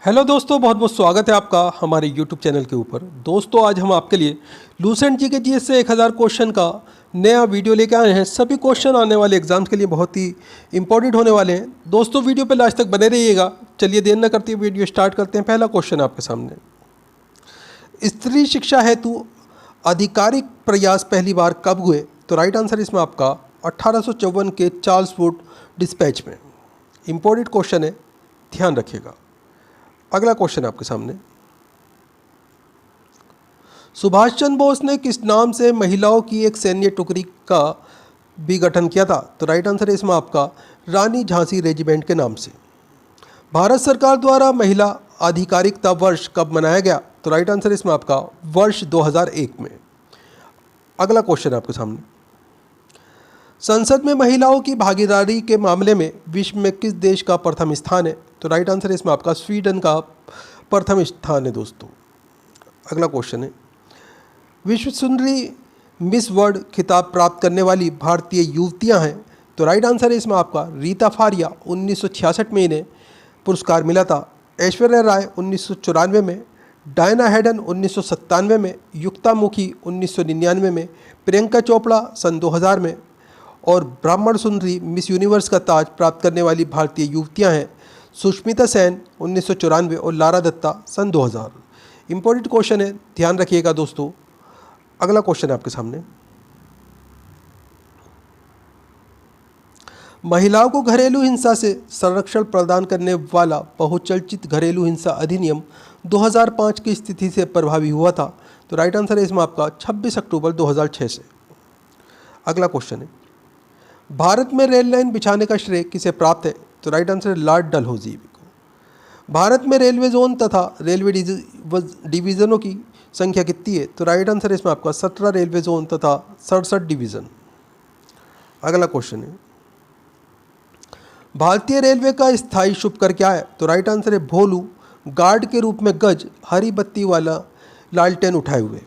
Hello दोस्तों, बहुत बहुत स्वागत है आपका हमारे यूट्यूब चैनल के ऊपर। दोस्तों, आज हम आपके लिए लूसेंट जी के जीएस से 1000 क्वेश्चन का नया वीडियो लेके आए हैं। सभी क्वेश्चन आने वाले एग्जाम्स के लिए बहुत ही इंपॉर्टेंट होने वाले हैं। दोस्तों, वीडियो पे लास्ट तक बने रहिएगा। चलिए देर न करते हुए वीडियो स्टार्ट करते हैं। पहला क्वेश्चन आपके सामने, स्त्री शिक्षा हेतु आधिकारिक प्रयास पहली बार कब हुए? तो राइट आंसर इसमें आपका 1854 के चार्ल्स वुड डिस्पैच में। इंपॉर्टेंट क्वेश्चन है, ध्यान रखिएगा। अगला क्वेश्चन आपके सामने, सुभाष चंद्र बोस ने किस नाम से महिलाओं की एक सैन्य टुकड़ी का भी गठन किया था? तो राइट आंसर है इसमें आपका रानी झांसी रेजिमेंट के नाम से। भारत सरकार द्वारा महिला आधिकारिकता वर्ष कब मनाया गया? तो राइट आंसर इसमें आपका वर्ष 2001 में। अगला क्वेश्चन आपके सामने, संसद में महिलाओं की भागीदारी के मामले में विश्व में किस देश का प्रथम स्थान है? तो राइट आंसर इसमें आपका स्वीडन का प्रथम स्थान है दोस्तों। अगला क्वेश्चन है, विश्व सुंदरी मिस वर्ल्ड खिताब प्राप्त करने वाली भारतीय युवतियां हैं? तो राइट आंसर है इसमें आपका रीता फारिया, 1966 में इन्हें पुरस्कार मिला था। ऐश्वर्या राय 1994 में, डायना हेडन 1997 में, युक्ता मुखी 1999 में, प्रियंका चोपड़ा सन 2000 में और ब्राह्मण सुंदरी मिस यूनिवर्स का ताज प्राप्त करने वाली भारतीय युवतियां हैं सुष्मिता सेन 1994 और लारा दत्ता सन 2000। इंपॉर्टेंट क्वेश्चन है, ध्यान रखिएगा दोस्तों। अगला क्वेश्चन है आपके सामने, महिलाओं को घरेलू हिंसा से संरक्षण प्रदान करने वाला बहुचर्चित घरेलू हिंसा अधिनियम 2005 की स्थिति से प्रभावी हुआ था? तो राइट आंसर है इसमें आपका 26 अक्टूबर 2006 से। अगला क्वेश्चन है, भारत में रेल लाइन बिछाने का श्रेय किसे प्राप्त है? तो राइट आंसर है लॉर्ड डलहौजी को। भारत में रेलवे जोन तथा रेलवे डिवीज़नों की संख्या कितनी है? तो राइट आंसर है इसमें आपका 17 रेलवे जोन तथा 67 डिवीज़न। अगला क्वेश्चन है, भारतीय रेलवे का स्थायी शुभ कर क्या है? तो राइट आंसर है भोलू, गार्ड के रूप में गज, हरी बत्ती वाला लालटेन उठाए हुए।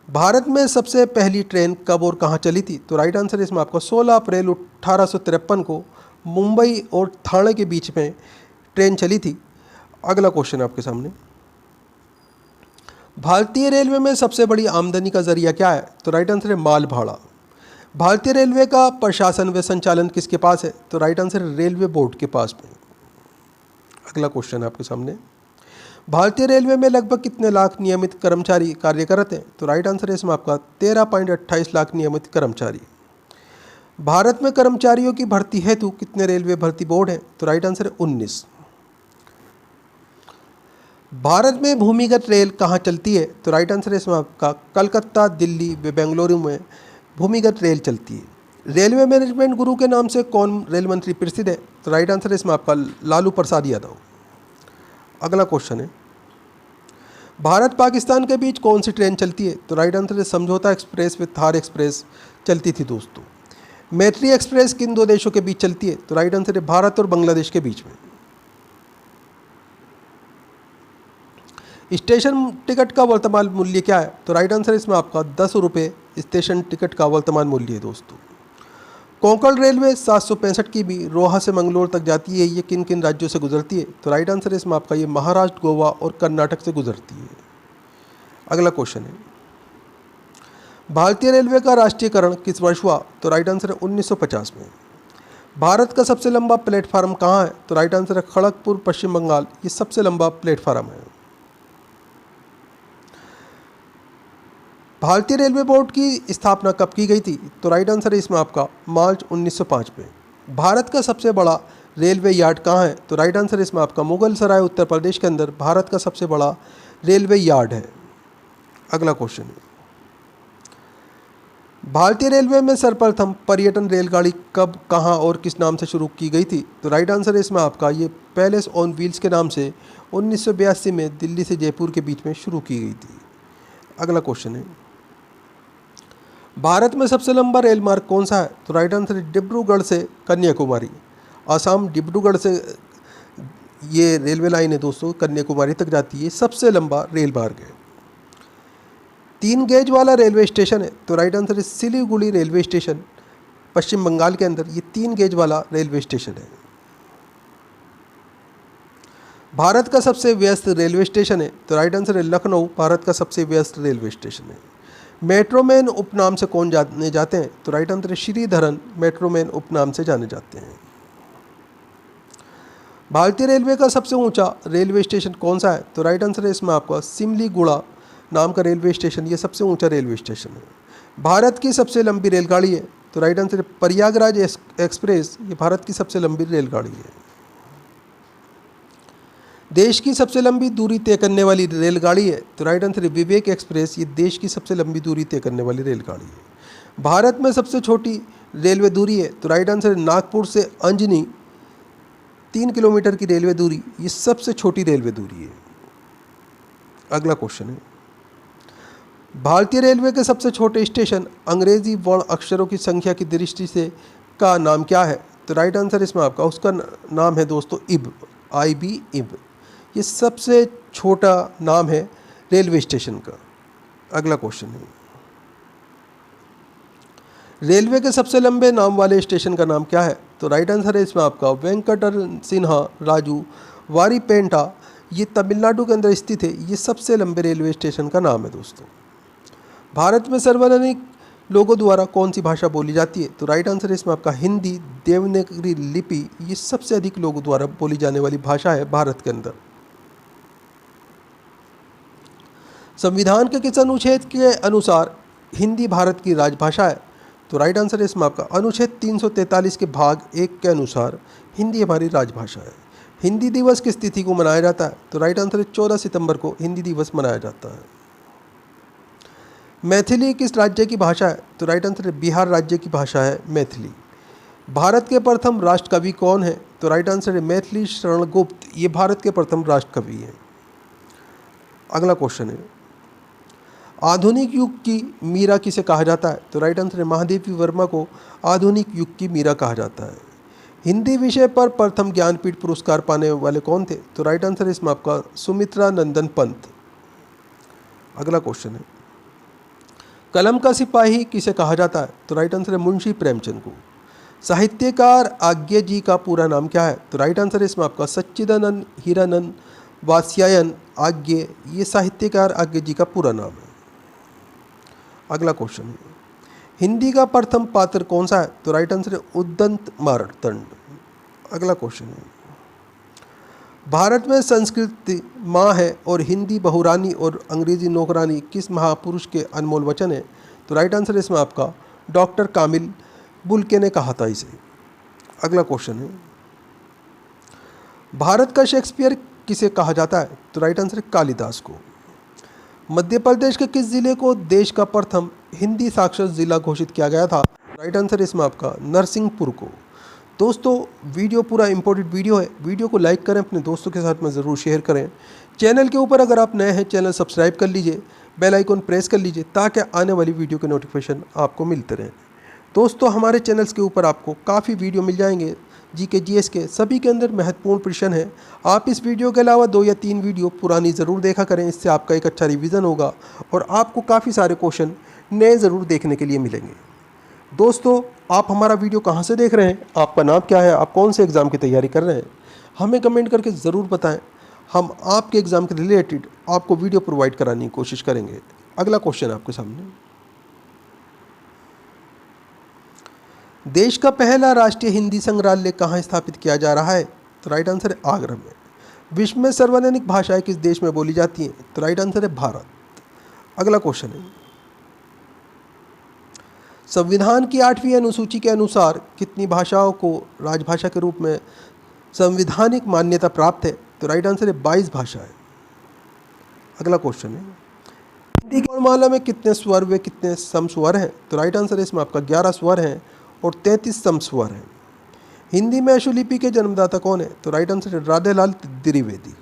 भारत में सबसे पहली ट्रेन कब और कहाँ चली थी? तो राइट आंसर इसमें आपका 16 अप्रैल 1853 को मुंबई और ठाणे के बीच में ट्रेन चली थी। अगला क्वेश्चन आपके सामने, भारतीय रेलवे में सबसे बड़ी आमदनी का जरिया क्या है? तो राइट आंसर है माल भाड़ा। भारतीय रेलवे का प्रशासन व संचालन किसके पास है? तो राइट आंसर है रेलवे बोर्ड के पास में। अगला क्वेश्चन है आपके सामने, भारतीय रेलवे में लगभग कितने लाख नियमित कर्मचारी कार्य करते हैं? तो राइट आंसर है इसमें आपका 13.28 लाख नियमित कर्मचारी। भारत में कर्मचारियों की भर्ती हेतु कितने रेलवे भर्ती बोर्ड हैं? तो राइट आंसर है 19। भारत में भूमिगत रेल कहाँ चलती है? तो राइट आंसर है इसमें आपका कलकत्ता, दिल्ली व बेंगलुरु में भूमिगत रेल चलती है। रेलवे मैनेजमेंट गुरु के नाम से कौन रेल मंत्री प्रसिद्ध है? तो राइट आंसर है इसमें आपका लालू प्रसाद यादव। अगला क्वेश्चन है, भारत पाकिस्तान के बीच कौन सी ट्रेन चलती है? तो राइट आंसर है समझौता एक्सप्रेस व थार एक्सप्रेस चलती थी दोस्तों। मैत्री एक्सप्रेस किन दो देशों के बीच चलती है? तो राइट आंसर है भारत और बांग्लादेश के बीच में। स्टेशन टिकट का वर्तमान मूल्य क्या है? तो राइट आंसर इसमें आपका 10 रुपये स्टेशन टिकट का वर्तमान मूल्य है दोस्तों। कोंकण रेलवे 765 की भी रोहा से मंगलोर तक जाती है। ये किन किन राज्यों से गुजरती है? तो राइट आंसर इसमें आपका ये महाराष्ट्र, गोवा और कर्नाटक से गुजरती है। अगला क्वेश्चन है, भारतीय रेलवे का राष्ट्रीयकरण किस वर्ष हुआ? तो राइट आंसर है 1950 में। भारत का सबसे लंबा प्लेटफार्म कहाँ है? तो राइट आंसर है खड़गपुर, पश्चिम बंगाल। ये सबसे लंबा प्लेटफार्म है। भारतीय रेलवे बोर्ड की स्थापना कब की गई थी? तो राइट आंसर है इसमें आपका मार्च 1905 में। भारत का सबसे बड़ा रेलवे यार्ड कहाँ है? तो राइट आंसर इसमें आपका मुगल सराय, उत्तर प्रदेश के अंदर भारत का सबसे बड़ा रेलवे यार्ड है। अगला क्वेश्चन है, भारतीय रेलवे में सर्वप्रथम पर्यटन रेलगाड़ी कब, कहाँ और किस नाम से शुरू की गई थी? तो राइट आंसर है इसमें आपका ये पैलेस ऑन व्हील्स के नाम से 1982 में दिल्ली से जयपुर के बीच में शुरू की गई थी। अगला क्वेश्चन है, भारत में सबसे लंबा रेल मार्ग कौन सा है? तो राइट आंसर है डिब्रूगढ़ से कन्याकुमारी। आसाम डिब्रूगढ़ से ये रेलवे लाइन है दोस्तों, कन्याकुमारी तक जाती है। सबसे लंबा रेल मार्ग है। 3 गेज वाला रेलवे स्टेशन है। तो राइट आंसर है सिलीगुड़ी रेलवे स्टेशन, पश्चिम बंगाल के अंदर ये 3 गेज वाला रेलवे स्टेशन है। भारत का सबसे व्यस्त रेलवे स्टेशन है, तो राइट आंसर है लखनऊ भारत का सबसे व्यस्त रेलवे स्टेशन है। मेट्रोमैन उपनाम से कौन जाने जाते हैं, तो राइट आंसर है श्रीधरन मेट्रोमैन उपनाम से जाने जाते हैं। भारतीय रेलवे का सबसे ऊंचा रेलवे स्टेशन कौन सा है, तो राइट आंसर है इसमें आपका सिमलीगुड़ा नाम का रेलवे स्टेशन, ये सबसे ऊंचा रेलवे स्टेशन है। भारत की सबसे लंबी रेलगाड़ी है, तो राइट आंसर है प्रयागराज एक्सप्रेस, ये भारत की सबसे लंबी रेलगाड़ी है। देश की सबसे लंबी दूरी तय करने वाली रेलगाड़ी है, तो राइट आंसर है विवेक एक्सप्रेस, ये देश की सबसे लंबी दूरी तय करने वाली रेलगाड़ी है। भारत में सबसे छोटी रेलवे दूरी है, तो राइट आंसर है नागपुर से अंजनी 3 किलोमीटर की रेलवे दूरी, ये सबसे छोटी रेलवे दूरी है। अगला क्वेश्चन है, भारतीय रेलवे के सबसे छोटे स्टेशन अंग्रेजी वर्ण अक्षरों की संख्या की दृष्टि से का नाम क्या है, तो राइट आंसर इसमें आपका उसका नाम है दोस्तों इब, IB इब, ये सबसे छोटा नाम है रेलवे स्टेशन का। अगला क्वेश्चन है, रेलवे के सबसे लंबे नाम वाले स्टेशन का नाम क्या है, तो राइट आंसर है इसमें आपका वेंकटर सिन्हा राजू वारीपेंटा, ये तमिलनाडु के अंदर स्थित है, ये सबसे लंबे रेलवे स्टेशन का नाम है दोस्तों। भारत में सर्वाधिक लोगों द्वारा कौन सी भाषा बोली जाती है, तो राइट आंसर है इसमें आपका हिंदी देवनागरी लिपि, ये सबसे अधिक लोगों द्वारा बोली जाने वाली भाषा है भारत के अंदर। संविधान के किस अनुच्छेद के अनुसार हिंदी भारत की राजभाषा है, तो राइट आंसर है इसमें आपका अनुच्छेद 343 के भाग 1 के अनुसार हिंदी हमारी राजभाषा है। हिंदी दिवस किस तिथि को मनाया जाता है, तो राइट आंसर है 14 सितंबर को हिंदी दिवस मनाया जाता है। मैथिली किस राज्य की भाषा है, तो राइट आंसर है बिहार राज्य की भाषा है मैथिली। भारत के प्रथम राष्ट्रकवि कौन है, तो राइट आंसर है मैथिली शरण गुप्त, ये भारत के प्रथम राष्ट्रकवि हैं। अगला क्वेश्चन है, आधुनिक युग की मीरा किसे कहा जाता है, तो राइट आंसर है महादेवी वर्मा को आधुनिक युग की मीरा कहा जाता है। हिंदी विषय पर प्रथम ज्ञानपीठ पुरस्कार पाने वाले कौन थे, तो राइट आंसर है इसमें आपका सुमित्रा नंदन पंत। अगला क्वेश्चन है, कलम का सिपाही किसे कहा जाता है, तो राइट आंसर है मुंशी प्रेमचंद को। साहित्यकार आज्ञे जी का पूरा नाम क्या है, तो राइट आंसर है इसमें आपका सच्चिदानंद हीरानंद वात्स्यायन आज्ञे, ये साहित्यकार आज्ञे जी का पूरा नाम है। अगला क्वेश्चन है, हिंदी का प्रथम पात्र कौन सा है, तो राइट आंसर है उद्दंत मार्तंड। अगला क्वेश्चन है, भारत में संस्कृत माँ है और हिंदी बहुरानी और अंग्रेजी नौकरानी किस महापुरुष के अनमोल वचन है, तो राइट आंसर है इसमें आपका डॉक्टर कामिल बुल्के ने कहा था इसे। अगला क्वेश्चन है, भारत का शेक्सपियर किसे कहा जाता है, तो राइट आंसर है कालिदास को। मध्य प्रदेश के किस जिले को देश का प्रथम हिंदी साक्षर जिला घोषित किया गया था, राइट आंसर है इसमें आपका नरसिंहपुर को। दोस्तों वीडियो पूरा इंपॉर्टेंट वीडियो है, वीडियो को लाइक करें, अपने दोस्तों के साथ में ज़रूर शेयर करें। चैनल के ऊपर अगर आप नए हैं चैनल सब्सक्राइब कर लीजिए, बेल आइकन प्रेस कर लीजिए ताकि आने वाली वीडियो के नोटिफिकेशन आपको मिलते रहें। दोस्तों हमारे चैनल्स के ऊपर आपको काफ़ी वीडियो मिल जाएंगे, जीके जीएस के सभी के अंदर महत्वपूर्ण प्रश्न है। आप इस वीडियो के अलावा 2 या 3 वीडियो पुरानी ज़रूर देखा करें, इससे आपका एक अच्छा रिवीजन होगा और आपको काफ़ी सारे क्वेश्चन नए ज़रूर देखने के लिए मिलेंगे। दोस्तों आप हमारा वीडियो कहाँ से देख रहे हैं, आपका नाम क्या है, आप कौन से एग्ज़ाम की तैयारी कर रहे हैं, हमें कमेंट करके ज़रूर बताएं। हम आपके एग्ज़ाम के रिलेटेड आपको वीडियो प्रोवाइड कराने की कोशिश करेंगे। अगला क्वेश्चन आपके सामने, देश का पहला राष्ट्रीय हिंदी संग्रहालय कहाँ स्थापित किया जा रहा है, तो राइट आंसर है आगरा में। विश्व में सर्वाधिक भाषाएं किस देश में बोली जाती हैं, तो राइट आंसर है भारत। अगला क्वेश्चन है, संविधान की 8वीं अनुसूची के अनुसार कितनी भाषाओं को राजभाषा के रूप में संवैधानिक मान्यता प्राप्त है, तो राइट आंसर है 22 भाषाएं। अगला क्वेश्चन है, हिंदी की वर्णमाला में कितने स्वर व कितने समस्वर हैं, तो राइट आंसर है इसमें आपका 11 स्वर हैं और 33 समस्वर हैं। हिंदी में अशुलिपि के जन्मदाता कौन है, तो राइट आंसर है राधेलाल द्विवेदी।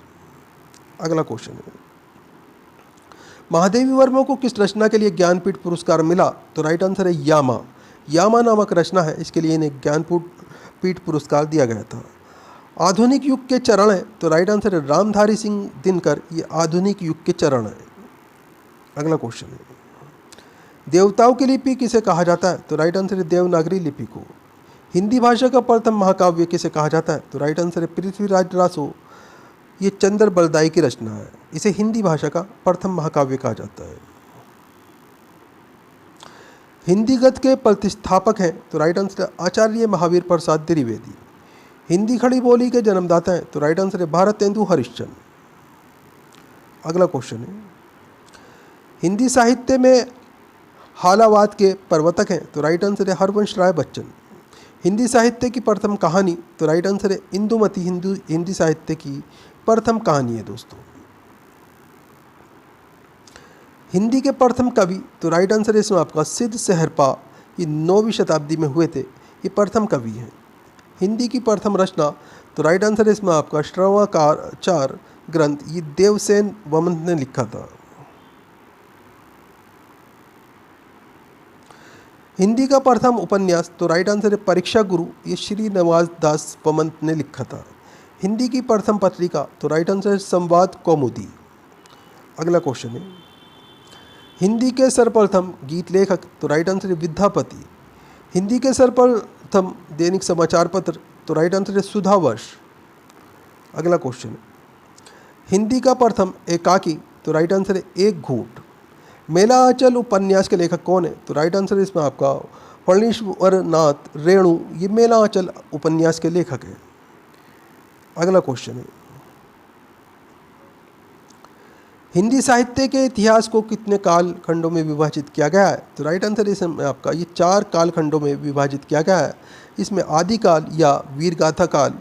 अगला क्वेश्चन है, महादेवी वर्मा को किस रचना के लिए ज्ञानपीठ पुरस्कार मिला, तो राइट आंसर है यामा। यामा नामक रचना है, इसके लिए इन्हें ज्ञानपीठ पुरस्कार दिया गया था। आधुनिक युग के चरण है, तो राइट आंसर है रामधारी सिंह दिनकर, ये आधुनिक युग के चरण है। अगला क्वेश्चन है, देवताओं की लिपि किसे कहा जाता है, तो राइट आंसर है देवनागरी लिपि को। हिंदी भाषा का प्रथम महाकाव्य किसे कहा जाता है, तो राइट आंसर है पृथ्वीराज रासो ये चंद्र बलदाई की रचना है। इसे हिंदी भाषा का प्रथम महाकाव्य कहा जाता है। हिंदी गद्य के प्रतिष्ठापक हैं तो राइट आंसर है आचार्य महावीर प्रसाद द्विवेदी। हिंदी खड़ी बोली के जन्मदाता हैं तो राइट आंसर है भारतेंदु हरिश्चंद्र। अगला क्वेश्चन है, हिंदी साहित्य में हालावाद के प्रवर्तक हैं तो राइट आंसर है हरवंश राय बच्चन। हिंदी साहित्य की प्रथम कहानी तो राइट आंसर है इंदुमती हिंदी साहित्य की प्रथम कहानी है दोस्तों। हिंदी के प्रथम कवि तो राइट आंसर है इसमें आपका सिद्ध सहरपा, ये 9वीं शताब्दी में हुए थे, ये प्रथम कवि हैं। हिंदी की प्रथम रचना तो राइट आंसर है इसमें आपका श्रवणाचार ग्रंथ, ये देवसेन वमन ने लिखा था। हिंदी का प्रथम उपन्यास तो राइट आंसर है परीक्षा गुरु, ये श्री नवाज दास वमन ने लिखा था। हिंदी की प्रथम पत्रिका तो राइट आंसर है संवाद कौमुदी। अगला क्वेश्चन है, हिंदी के सर्वप्रथम गीत लेखक तो राइट आंसर है विद्यापति। हिंदी के सर्वप्रथम दैनिक समाचार पत्र तो राइट आंसर है सुधावर्ष। अगला क्वेश्चन है, हिंदी का प्रथम एकाकी तो राइट आंसर है एक घूंट। मेला आंचल उपन्यास के लेखक कौन है तो राइट आंसर है इसमें आपका फणीश्वर नाथ रेणु, ये मेला आंचल उपन्यास के लेखक हैं। अगला क्वेश्चन है, हिंदी साहित्य के इतिहास को कितने काल खंडों में विभाजित किया गया है तो राइट आंसर इसमें आपका ये 4 काल खंडों में विभाजित किया गया है। इसमें आदिकाल या वीरगाथा काल,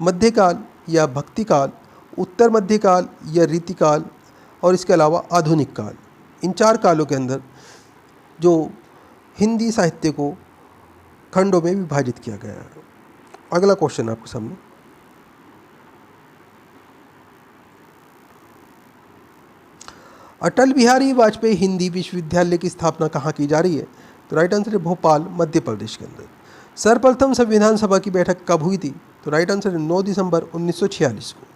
मध्यकाल या भक्ति काल, उत्तर मध्यकाल या रीतिकाल और इसके अलावा आधुनिक काल। इन 4 कालों के अंदर जो हिंदी साहित्य को खंडों में विभाजित किया गया है। अगला क्वेश्चन आपके सामने, अटल बिहारी वाजपेयी हिंदी विश्वविद्यालय की स्थापना कहाँ की जा रही है तो राइट आंसर है भोपाल मध्य प्रदेश के अंदर। सर्वप्रथम संविधान सभा की बैठक कब हुई थी तो राइट आंसर है 9 दिसंबर 1946 को।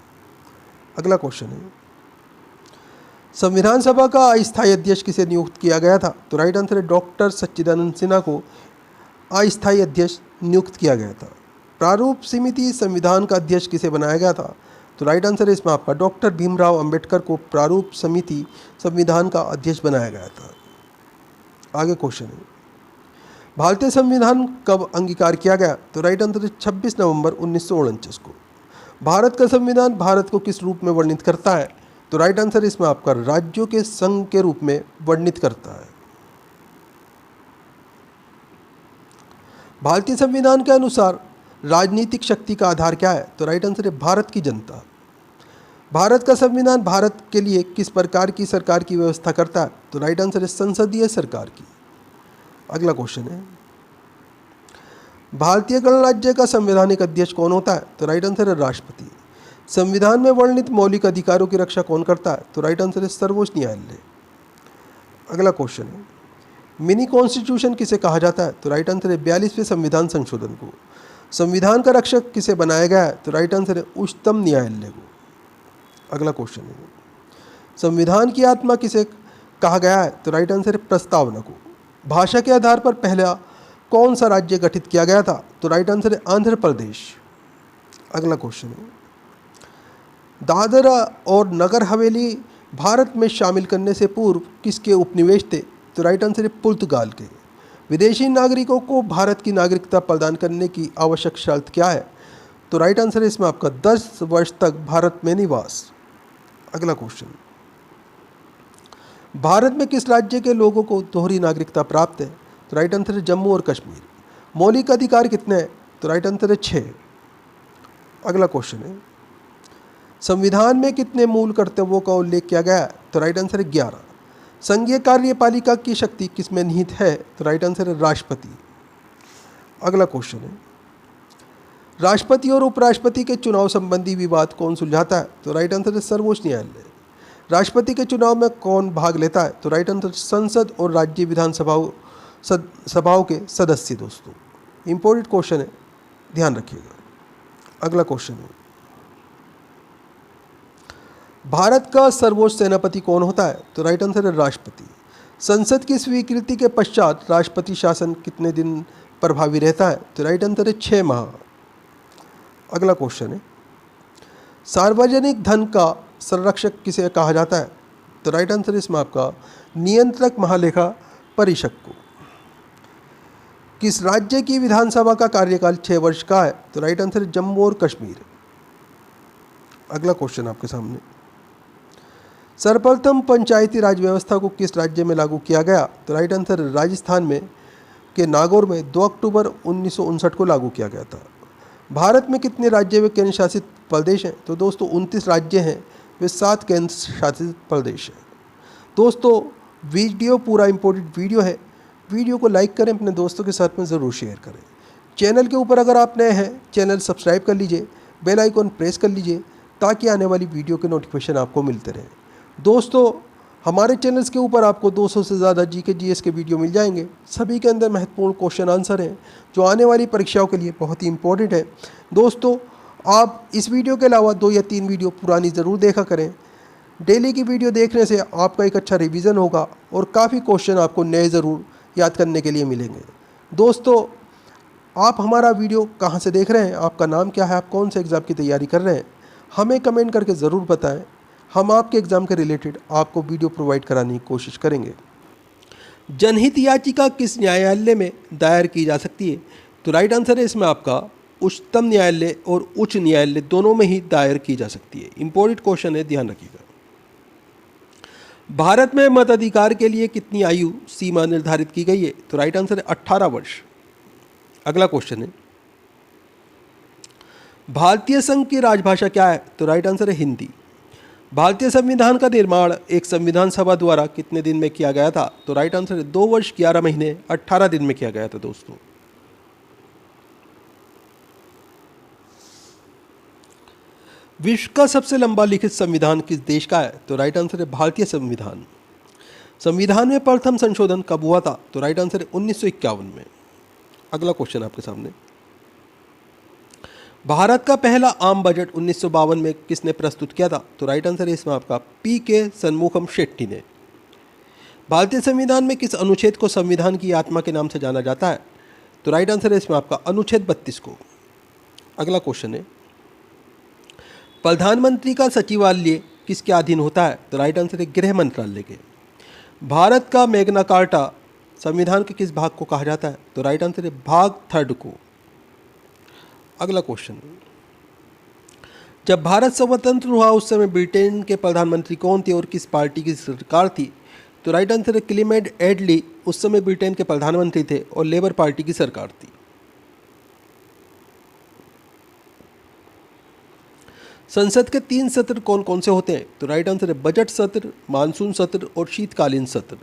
अगला क्वेश्चन है, संविधान सभा का अस्थायी अध्यक्ष किसे नियुक्त किया गया था तो राइट आंसर है डॉक्टर सच्चिदानंद सिन्हा को अस्थायी अध्यक्ष नियुक्त किया गया था। प्रारूप समिति संविधान का अध्यक्ष किसे बनाया गया था तो राइट आंसर है इसमें आपका डॉक्टर भीमराव अंबेडकर को प्रारूप समिति संविधान का अध्यक्ष बनाया गया था। आगे क्वेश्चन है, भारतीय संविधान कब अंगीकार किया गया तो राइट आंसर है 26 नवंबर 1949 को। भारत का संविधान भारत को किस रूप में वर्णित करता है तो राइट आंसर इसमें आपका राज्यों के संघ के रूप में वर्णित करता है। भारतीय संविधान के अनुसार राजनीतिक शक्ति का आधार क्या है तो राइट आंसर है भारत की जनता। भारत का संविधान भारत के लिए किस प्रकार की सरकार की व्यवस्था करता है तो राइट आंसर है संसदीय सरकार की। अगला क्वेश्चन है, भारतीय गणराज्य का संवैधानिक अध्यक्ष कौन होता है तो राइट आंसर है राष्ट्रपति। संविधान में वर्णित मौलिक अधिकारों की रक्षा कौन करता है तो राइट आंसर है सर्वोच्च न्यायालय। अगला क्वेश्चन है, मिनी कॉन्स्टिट्यूशन किसे कहा जाता है तो राइट आंसर है 42वें संविधान संशोधन को। संविधान का रक्षक किसे बनाया गया है तो राइट आंसर है उच्चतम न्यायालय को। अगला क्वेश्चन है, संविधान की आत्मा किसे कहा गया है तो राइट आंसर है प्रस्तावना को। भाषा के आधार पर पहला कौन सा राज्य गठित किया गया था तो राइट आंसर है आंध्र प्रदेश। अगला क्वेश्चन है, दादरा और नगर हवेली भारत में शामिल करने से पूर्व किसके उपनिवेश थे तो राइट आंसर है पुर्तगाल के। विदेशी नागरिकों को भारत की नागरिकता प्रदान करने की आवश्यक शर्त क्या है तो राइट आंसर है इसमें आपका 10 वर्ष तक भारत में निवास। अगला क्वेश्चन, भारत में किस राज्य के लोगों को दोहरी नागरिकता प्राप्त है तो राइट आंसर है जम्मू और कश्मीर। मौलिक अधिकार कितने हैं तो राइट आंसर है 6। अगला क्वेश्चन है, संविधान में कितने मूल कर्तव्यों का उल्लेख किया गया है तो राइट आंसर है 11। संघीय कार्यपालिका की शक्ति किसमें निहित है तो राइट आंसर है राष्ट्रपति। अगला क्वेश्चन है, राष्ट्रपति और उपराष्ट्रपति के चुनाव संबंधी विवाद कौन सुलझाता है तो राइट आंसर है सर्वोच्च न्यायालय। राष्ट्रपति के चुनाव में कौन भाग लेता है तो राइट आंसर संसद और राज्य विधानसभाओं के सदस्य। दोस्तों इंपॉर्टेंट क्वेश्चन है, ध्यान रखिएगा। अगला क्वेश्चन है, भारत का सर्वोच्च सेनापति कौन होता है तो राइट आंसर है राष्ट्रपति। संसद की स्वीकृति के पश्चात राष्ट्रपति शासन कितने दिन प्रभावी रहता है तो राइट आंसर है 6 माह। अगला क्वेश्चन है, सार्वजनिक धन का संरक्षक किसे कहा जाता है? तो राइट आंसर इसमें आपका नियंत्रक महालेखा परीक्षक को। किस राज्य की विधानसभा का कार्यकाल 6 वर्ष का है? तो राइट आंसर है जम्मू और कश्मीर। अगला क्वेश्चन आपके सामने, सर्वप्रथम पंचायती राज व्यवस्था को किस राज्य में लागू किया गया? तो राइट आंसर राजस्थान में के नागौर में 2 अक्टूबर 1959 को लागू किया गया था। भारत में कितने राज्य व केंद्र शासित प्रदेश हैं? तो दोस्तों 29 राज्य हैं वे 7 केंद्र शासित प्रदेश हैं। दोस्तों वीडियो पूरा इम्पोर्टेंट वीडियो है, वीडियो को लाइक करें, अपने दोस्तों के साथ में ज़रूर शेयर करें। चैनल के ऊपर अगर आप नए हैं चैनल सब्सक्राइब कर लीजिए, बेल आइकॉन प्रेस कर लीजिए ताकि आने वाली वीडियो के नोटिफिकेशन आपको मिलते रहें। दोस्तों हमारे चैनल्स के ऊपर आपको 200 से ज़्यादा जीके जीएस के वीडियो मिल जाएंगे, सभी के अंदर महत्वपूर्ण क्वेश्चन आंसर हैं जो आने वाली परीक्षाओं के लिए बहुत ही इंपॉर्टेंट है। दोस्तों आप इस वीडियो के अलावा 2 या 3 वीडियो पुरानी ज़रूर देखा करें। डेली की वीडियो देखने से आपका एक अच्छा रिवीजन होगा और काफ़ी क्वेश्चन आपको नए ज़रूर याद करने के लिए मिलेंगे। दोस्तों आप हमारा वीडियो कहाँ से देख रहे हैं, आपका नाम क्या है, आप कौन से एग्ज़ाम की तैयारी कर रहे हैं, हमें कमेंट करके ज़रूर बताएं। हम आपके एग्ज़ाम के रिलेटेड आपको वीडियो प्रोवाइड कराने की कोशिश करेंगे। जनहित याचिका किस न्यायालय में दायर की जा सकती है? तो राइट आंसर है इसमें आपका उच्चतम न्यायालय और उच्च न्यायालय दोनों में ही दायर की जा सकती है। इंपॉर्टेंट क्वेश्चन है, ध्यान रखिएगा। भारत में मताधिकार के लिए कितनी आयु सीमा निर्धारित की गई है? तो राइट आंसर है 18 वर्ष। अगला क्वेश्चन है, भारतीय संघ की राजभाषा क्या है? तो राइट आंसर है हिंदी। भारतीय संविधान का निर्माण एक संविधान सभा द्वारा कितने दिन में किया गया था? तो राइट आंसर है 2 वर्ष 11 महीने 18 दिन में किया गया था। दोस्तों विश्व का सबसे लंबा लिखित संविधान किस देश का है? तो राइट आंसर है भारतीय संविधान। संविधान में प्रथम संशोधन कब हुआ था? तो राइट आंसर है 1951 में। अगला क्वेश्चन आपके सामने, भारत का पहला आम बजट 1952 में किसने प्रस्तुत किया था? तो राइट आंसर है इसमें आपका पी.के. शनमुगम शेट्टी ने। भारतीय संविधान में किस अनुच्छेद को संविधान की आत्मा के नाम से जाना जाता है? तो राइट आंसर है इसमें आपका अनुच्छेद 32 को। अगला क्वेश्चन है, प्रधानमंत्री का सचिवालय किसके अधीन होता है? तो राइट आंसर है गृह मंत्रालय के। भारत का मैग्ना कार्टा संविधान के किस भाग को कहा जाता है? तो राइट आंसर है भाग 3 को। अगला क्वेश्चन, जब भारत स्वतंत्र हुआ उस समय ब्रिटेन के प्रधानमंत्री कौन थे और किस पार्टी की सरकार थी? तो राइट आंसर है क्लेमेंट एटली उस समय ब्रिटेन के प्रधानमंत्री थे और लेबर पार्टी की सरकार थी। संसद के 3 सत्र कौन कौन से होते हैं? तो राइट आंसर है बजट सत्र, मानसून सत्र और शीतकालीन सत्र।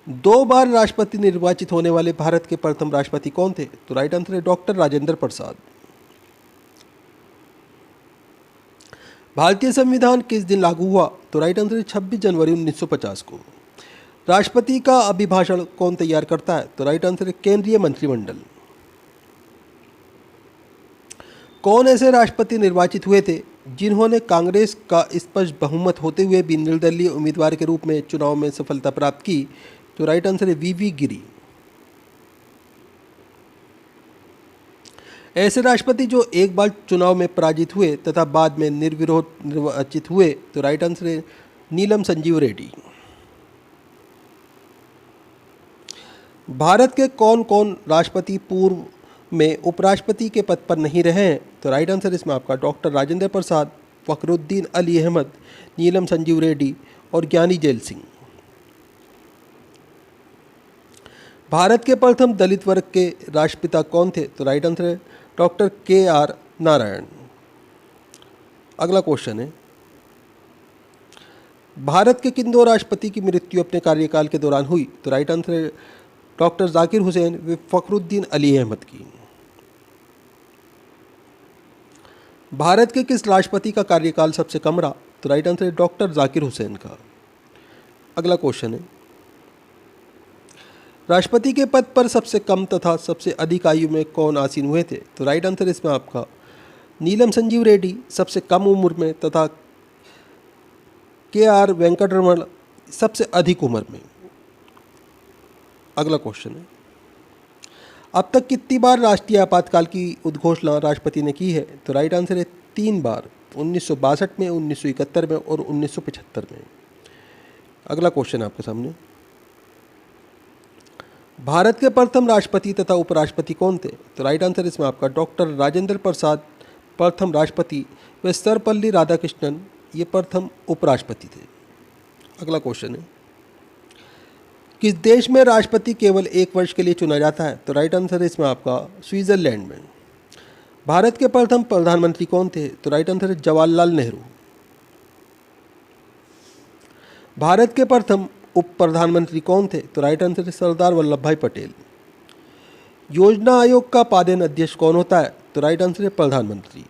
2 बार राष्ट्रपति निर्वाचित होने वाले भारत के प्रथम राष्ट्रपति कौन थे? तो राइट आंसर है डॉक्टर राजेंद्र प्रसाद। भारतीय संविधान किस दिन लागू हुआ? तो राइट आंसर है 26 जनवरी 1950 को। राष्ट्रपति का अभिभाषण कौन तैयार करता है? तो राइट आंसर है केंद्रीय मंत्रिमंडल। कौन ऐसे राष्ट्रपति निर्वाचित हुए थे जिन्होंने कांग्रेस का स्पष्ट बहुमत होते हुए भी निर्दलीय उम्मीदवार के रूप में चुनाव में सफलता प्राप्त की? तो राइट आंसर है वीवी गिरी। ऐसे राष्ट्रपति जो एक बार चुनाव में पराजित हुए तथा बाद में निर्विरोध निर्वाचित हुए? तो राइट आंसर है नीलम संजीव रेड्डी। भारत के कौन कौन राष्ट्रपति पूर्व में उपराष्ट्रपति के पद पर नहीं रहे हैं? तो राइट आंसर इसमें आपका डॉक्टर राजेंद्र प्रसाद, फखरुद्दीन अली अहमद, नीलम संजीव रेड्डी और ज्ञानी जैल सिंह। भारत के प्रथम दलित वर्ग के राष्ट्रपिता कौन थे? तो राइट आंसर है डॉक्टर के.आर. नारायण। अगला क्वेश्चन है, भारत के किन 2 राष्ट्रपति की मृत्यु अपने कार्यकाल के दौरान हुई? तो राइट आंसर है डॉक्टर जाकिर हुसैन व फखरुद्दीन अली अहमद की। भारत के किस राष्ट्रपति का कार्यकाल सबसे कम रहा? तो राइट आंसर है डॉक्टर जाकिर हुसैन का। अगला क्वेश्चन है, राष्ट्रपति के पद पर सबसे कम तथा सबसे अधिक आयु में कौन आसीन हुए थे? तो राइट आंसर इसमें आपका नीलम संजीव रेड्डी सबसे कम उम्र में तथा के.आर. वेंकटरमण सबसे अधिक उम्र में। अगला क्वेश्चन है, अब तक कितनी बार राष्ट्रीय आपातकाल की उद्घोषणा राष्ट्रपति ने की है? तो राइट आंसर है 3 बार। 1962 में, 1971 में और 1975 में। अगला क्वेश्चन आपके सामने, भारत के प्रथम राष्ट्रपति तथा उपराष्ट्रपति कौन थे? तो राइट आंसर इसमें आपका डॉक्टर राजेंद्र प्रसाद प्रथम राष्ट्रपति व सर्वपल्ली राधाकृष्णन ये प्रथम उपराष्ट्रपति थे। अगला क्वेश्चन है, किस देश में राष्ट्रपति केवल 1 वर्ष के लिए चुना जाता है? तो राइट आंसर है इसमें आपका स्विट्जरलैंड में। भारत के प्रथम प्रधानमंत्री कौन थे? तो राइट आंसर है जवाहरलाल नेहरू। भारत के प्रथम उप प्रधानमंत्री कौन थे? तो राइट आंसर है सरदार वल्लभ भाई पटेल। योजना आयोग का पादेन अध्यक्ष कौन होता है? तो राइट आंसर है प्रधानमंत्री।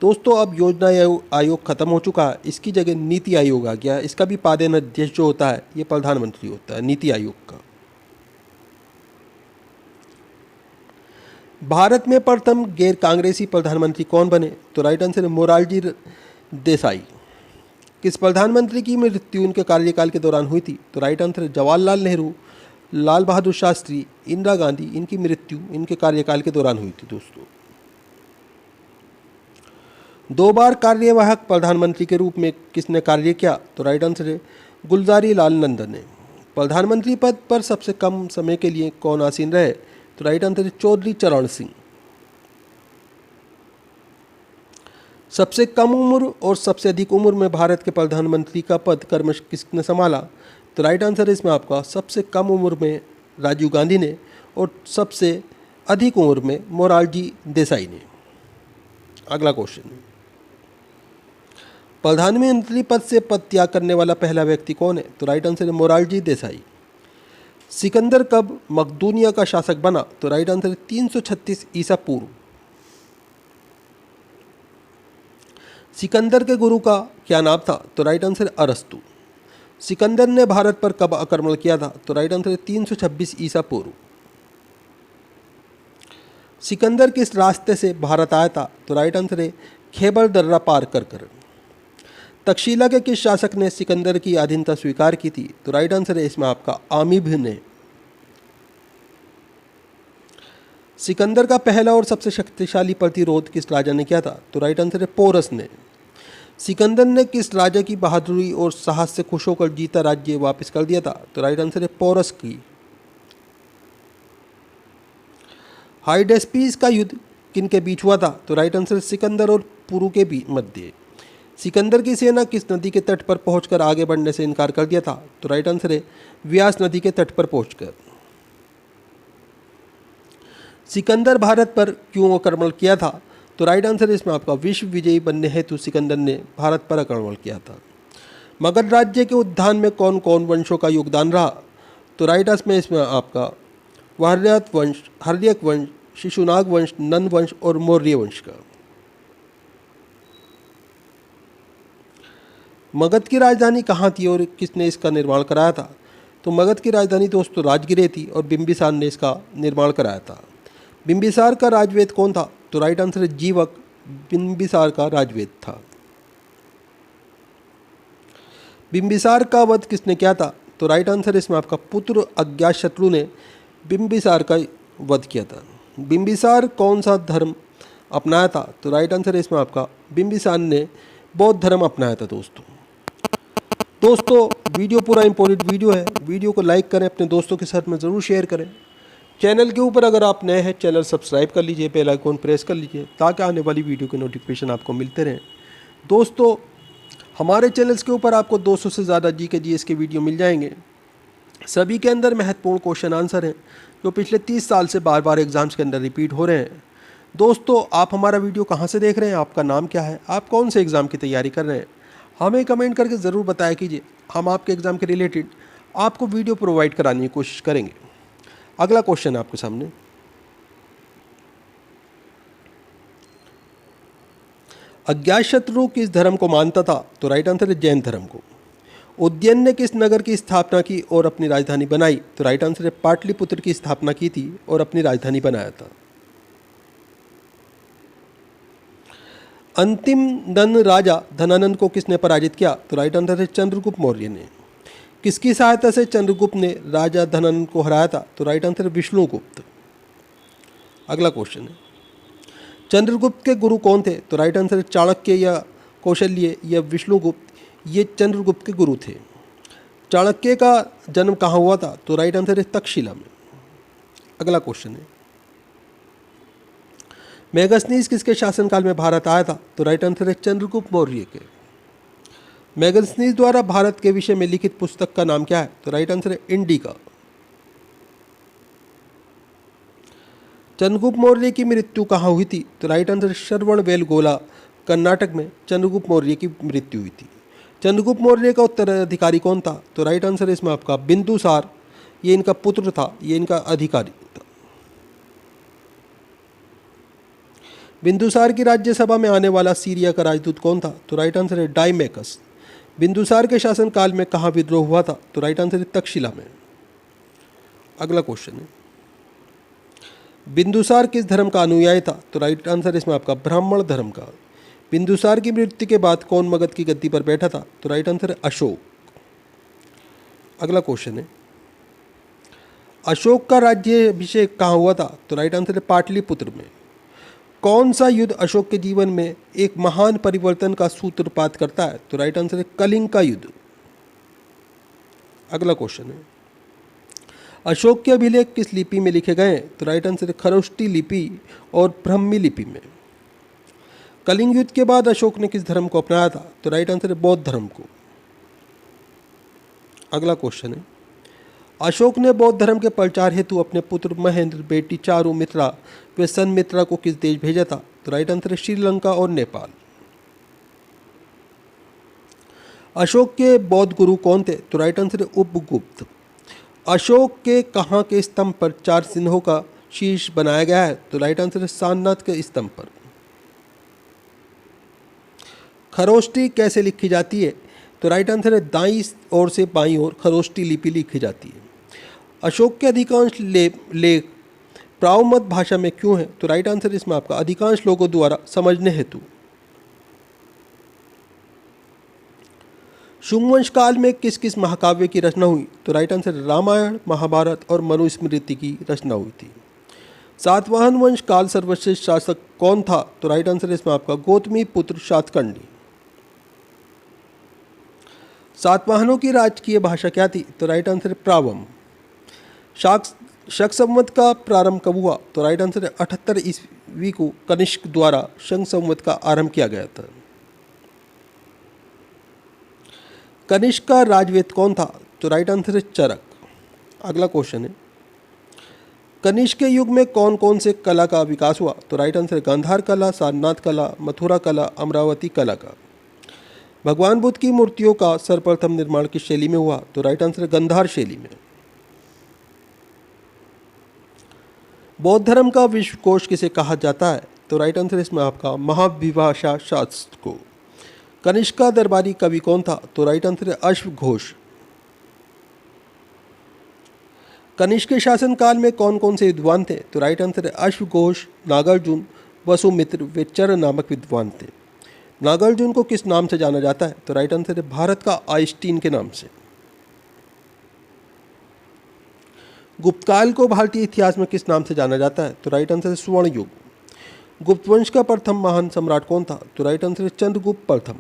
दोस्तों अब योजना आयोग खत्म हो चुका है, इसकी जगह नीति आयोग आ गया। इसका भी पादेन अध्यक्ष जो होता है ये प्रधानमंत्री होता है, नीति आयोग का। भारत में प्रथम गैर कांग्रेसी प्रधानमंत्री कौन बने? तो राइट आंसर है मोरारजी देसाई। किस प्रधानमंत्री की मृत्यु उनके कार्यकाल के दौरान हुई थी? तो राइट आंसर है जवाहरलाल नेहरू, लाल बहादुर शास्त्री, इंदिरा गांधी। इनकी मृत्यु इनके कार्यकाल के दौरान हुई थी। दोस्तों 2 बार कार्यवाहक प्रधानमंत्री के रूप में किसने कार्य किया? तो राइट आंसर है गुलजारी लाल नंदन ने। प्रधानमंत्री पद पर सबसे कम समय के लिए कौन आसीन रहे? तो राइट आंसर है चौधरी चरण सिंह। सबसे कम उम्र और सबसे अधिक उम्र में भारत के प्रधानमंत्री का पद क्रमश किसने संभाला? तो राइट आंसर है इसमें आपका सबसे कम उम्र में राजीव गांधी ने और सबसे अधिक उम्र में मोरारजी देसाई ने। अगला क्वेश्चन, प्रधानमंत्री पद से पद त्याग करने वाला पहला व्यक्ति कौन है? तो राइट आंसर है मोरारजी देसाई। सिकंदर कब मकदूनिया का शासक बना? तो राइट आंसर है 336 ईसा पूर्व। सिकंदर के गुरु का क्या नाम था? तो राइट आंसर है अरस्तु। सिकंदर ने भारत पर कब आक्रमण किया था? तो राइट आंसर है 326 ईसा पूर्व। सिकंदर किस रास्ते से भारत आया था? तो राइट आंसर है खैबर दर्रा पार कर। तक्षशिला के किस शासक ने सिकंदर की अधीनता स्वीकार की थी? तो राइट आंसर है इसमें आपका आमिब ने। सिकंदर का पहला और सबसे शक्तिशाली प्रतिरोध किस राजा ने किया था? तो राइट आंसर है पोरस ने। सिकंदर ने किस राजा की बहादुरी और साहस से खुश होकर जीता राज्य वापस कर दिया था? तो राइट आंसर है पोरस की। हाइडेस्पीस का युद्ध किन के बीच हुआ था? तो राइट आंसर है सिकंदर और पुरु के मध्य। सिकंदर की सेना किस नदी के तट पर पहुंचकर आगे बढ़ने से इनकार कर दिया था? तो राइट आंसर है व्यास नदी के तट पर पहुंचकर। सिकंदर भारत पर क्यों आक्रमण किया था? तो राइट आंसर है इसमें आपका विश्व विजयी बनने हेतु सिकंदर ने भारत पर आक्रमण किया था। मगध राज्य के उत्थान में कौन कौन वंशों का योगदान रहा? तो राइट आंसर में इसमें आपका वार्यात वंश, हर्यक वंश, शिशुनाग वंश, नंद वंश और मौर्य वंश का। मगध की राजधानी कहाँ थी और किसने इसका निर्माण कराया था? तो मगध की राजधानी दोस्तों राजगिरे थी और बिंबिसार ने इसका निर्माण कराया था। बिंबिसार का राजवेद कौन था? तो राइट आंसर है जीवक बिंबिसार का राजवेद था। बिंबिसार का वध किसने किया था? तो राइट आंसर इसमें आपका पुत्र अज्ञातशत्रु ने बिंबिसार का वध किया था। बिंबिसार कौन सा धर्म अपनाया था? तो राइट आंसर है इसमें आपका बिंबिसार ने बौद्ध धर्म अपनाया था। दोस्तों वीडियो पूरा इंपॉर्टेंट वीडियो है, वीडियो को लाइक करें, अपने दोस्तों के साथ में ज़रूर शेयर करें। चैनल के ऊपर अगर आप नए हैं चैनल सब्सक्राइब कर लीजिए, बेल आइकन प्रेस कर लीजिए ताकि आने वाली वीडियो के नोटिफिकेशन आपको मिलते रहें। दोस्तों हमारे चैनल्स के ऊपर आपको 200 से ज़्यादा जीके जीएस के वीडियो मिल जाएंगे। सभी के अंदर महत्वपूर्ण क्वेश्चन आंसर हैं जो पिछले 30 साल से बार बार एग्जाम्स के अंदर रिपीट हो रहे हैं। दोस्तों आप हमारा वीडियो कहाँ से देख रहे हैं, आपका नाम क्या है, आप कौन से एग्ज़ाम की तैयारी कर रहे हैं, हमें कमेंट करके ज़रूर बताया कीजिए। हम आपके एग्ज़ाम के रिलेटेड आपको वीडियो प्रोवाइड कराने की कोशिश करेंगे। अगला क्वेश्चन आपके सामने, अज्ञातशत्रु किस धर्म को मानता था? तो राइट आंसर है जैन धर्म को। उज्जैन ने किस नगर की स्थापना की और अपनी राजधानी बनाई? तो राइट आंसर है पाटलिपुत्र की स्थापना की थी और अपनी राजधानी बनाया था। अंतिम धन राजा धनानंद को किसने पराजित किया? तो राइट आंसर है चंद्रगुप्त मौर्य ने। किसकी सहायता से चंद्रगुप्त ने राजा धनानंद को हराया था? तो राइट आंसर है विष्णुगुप्त। अगला क्वेश्चन है, चंद्रगुप्त के गुरु कौन थे? तो राइट आंसर है चाणक्य या कौशल्य या विष्णुगुप्त ये चंद्रगुप्त के गुरु थे। चाणक्य का जन्म कहाँ हुआ था? तो राइट आंसर है तक्षशिला में। अगला क्वेश्चन है, मेगस्थनीज किसके शासनकाल में भारत आया था? तो राइट आंसर है चंद्रगुप्त मौर्य के। मेगस्थनीज द्वारा भारत के विषय में लिखित पुस्तक का नाम क्या है? तो राइट आंसर है इंडिका। चंद्रगुप्त मौर्य की मृत्यु कहाँ हुई थी? तो राइट आंसर श्रवणबेलगोला कर्नाटक में चंद्रगुप्त मौर्य की मृत्यु हुई थी। चंद्रगुप्त मौर्य का उत्तराधिकारी कौन था? तो राइट आंसर है इसमें आपका बिंदुसार। ये इनका पुत्र था, ये इनका अधिकारी था। बिंदुसार की राज्यसभा में आने वाला सीरिया का राजदूत कौन था? तो राइट आंसर है डाइमेकस। बिंदुसार के शासनकाल में कहाँ विद्रोह हुआ था? तो राइट आंसर है तक्षशिला में। अगला क्वेश्चन है, बिंदुसार किस धर्म का अनुयायी था? तो राइट आंसर इसमें आपका ब्राह्मण धर्म का। बिंदुसार की मृत्यु के बाद कौन मगध की गद्दी पर बैठा था? तो राइट आंसर है अशोक। अगला क्वेश्चन है, अशोक का राज्याभिषेक कहाँ हुआ था? तो राइट आंसर है पाटलिपुत्र में। कौन सा युद्ध अशोक के जीवन में एक महान परिवर्तन का सूत्रपात करता है? तो राइट आंसर है कलिंग का युद्ध। अगला क्वेश्चन है, अशोक के अभिलेख किस लिपि में लिखे गए हैं? तो राइट आंसर है खरोष्टी लिपि और ब्राह्मी लिपि में। कलिंग युद्ध के बाद अशोक ने किस धर्म को अपनाया था? तो राइट आंसर है बौद्ध धर्म को। अगला क्वेश्चन है, अशोक ने बौद्ध धर्म के प्रचार हेतु अपने पुत्र महेंद्र, बेटी चारु मित्रा व सनमित्रा को किस देश भेजा था? तो राइट आंसर है श्रीलंका और नेपाल। अशोक के बौद्ध गुरु कौन थे? तो राइट आंसर है उपगुप्त। अशोक के कहाँ के स्तंभ पर 4 सिंहों का शीर्ष बनाया गया है? तो राइट आंसर है सारनाथ के स्तंभ पर। खरोष्टी कैसे लिखी जाती है? तो राइट आंसर है दाईं ओर से बाईं ओर खरोष्टी लिपि लिखी जाती है। अशोक के अधिकांश लेख प्रावमत भाषा में क्यों है? तो राइट आंसर इसमें आपका अधिकांश लोगों द्वारा समझने हेतु। शुंगवंश काल में किस किस महाकाव्य की रचना हुई? तो राइट आंसर रामायण, महाभारत और मनुस्मृति की रचना हुई थी। सातवाहन वंश काल सर्वश्रेष्ठ शासक कौन था? तो राइट आंसर इसमें आपका गौतमी पुत्र सातकर्णी। सातवाहनों की राजकीय भाषा क्या थी? तो राइट आंसर है प्रावम। शक संवत का प्रारंभ कब हुआ? तो राइट आंसर है 78 ईस्वी को कनिष्क द्वारा शक संवत का आरंभ किया गया था। कनिष्क का राजवेद कौन था? तो राइट आंसर है चरक। अगला क्वेश्चन है, कनिष्क के युग में कौन कौन से कला का विकास हुआ? तो राइट आंसर है गांधार कला, सारनाथ कला, मथुरा कला, अमरावती कला का। भगवान बुद्ध की मूर्तियों का सर्वप्रथम निर्माण किस शैली में हुआ? तो राइट आंसर है गांधार शैली में। बौद्ध धर्म का विश्वकोश किसे कहा जाता है? तो राइट आंसर इसमें आपका महाविभाषा शास्त्र को। कनिष्क का दरबारी कवि कौन था? तो राइट आंसर है अश्वघोष। कनिष्क के शासनकाल में कौन कौन से विद्वान थे? तो राइट आंसर है अश्वघोष, नागार्जुन, वसुमित्र व चर नामक विद्वान थे। नागार्जुन को किस नाम से जाना जाता है? तो राइट आंसर है भारत का आइंस्टीन के नाम से। गुप्तकाल को भारतीय इतिहास में किस नाम से जाना जाता है? तो राइट आंसर है स्वर्ण युग। गुप्त वंश का प्रथम महान सम्राट कौन था? तो राइट आंसर है चंद्रगुप्त प्रथम।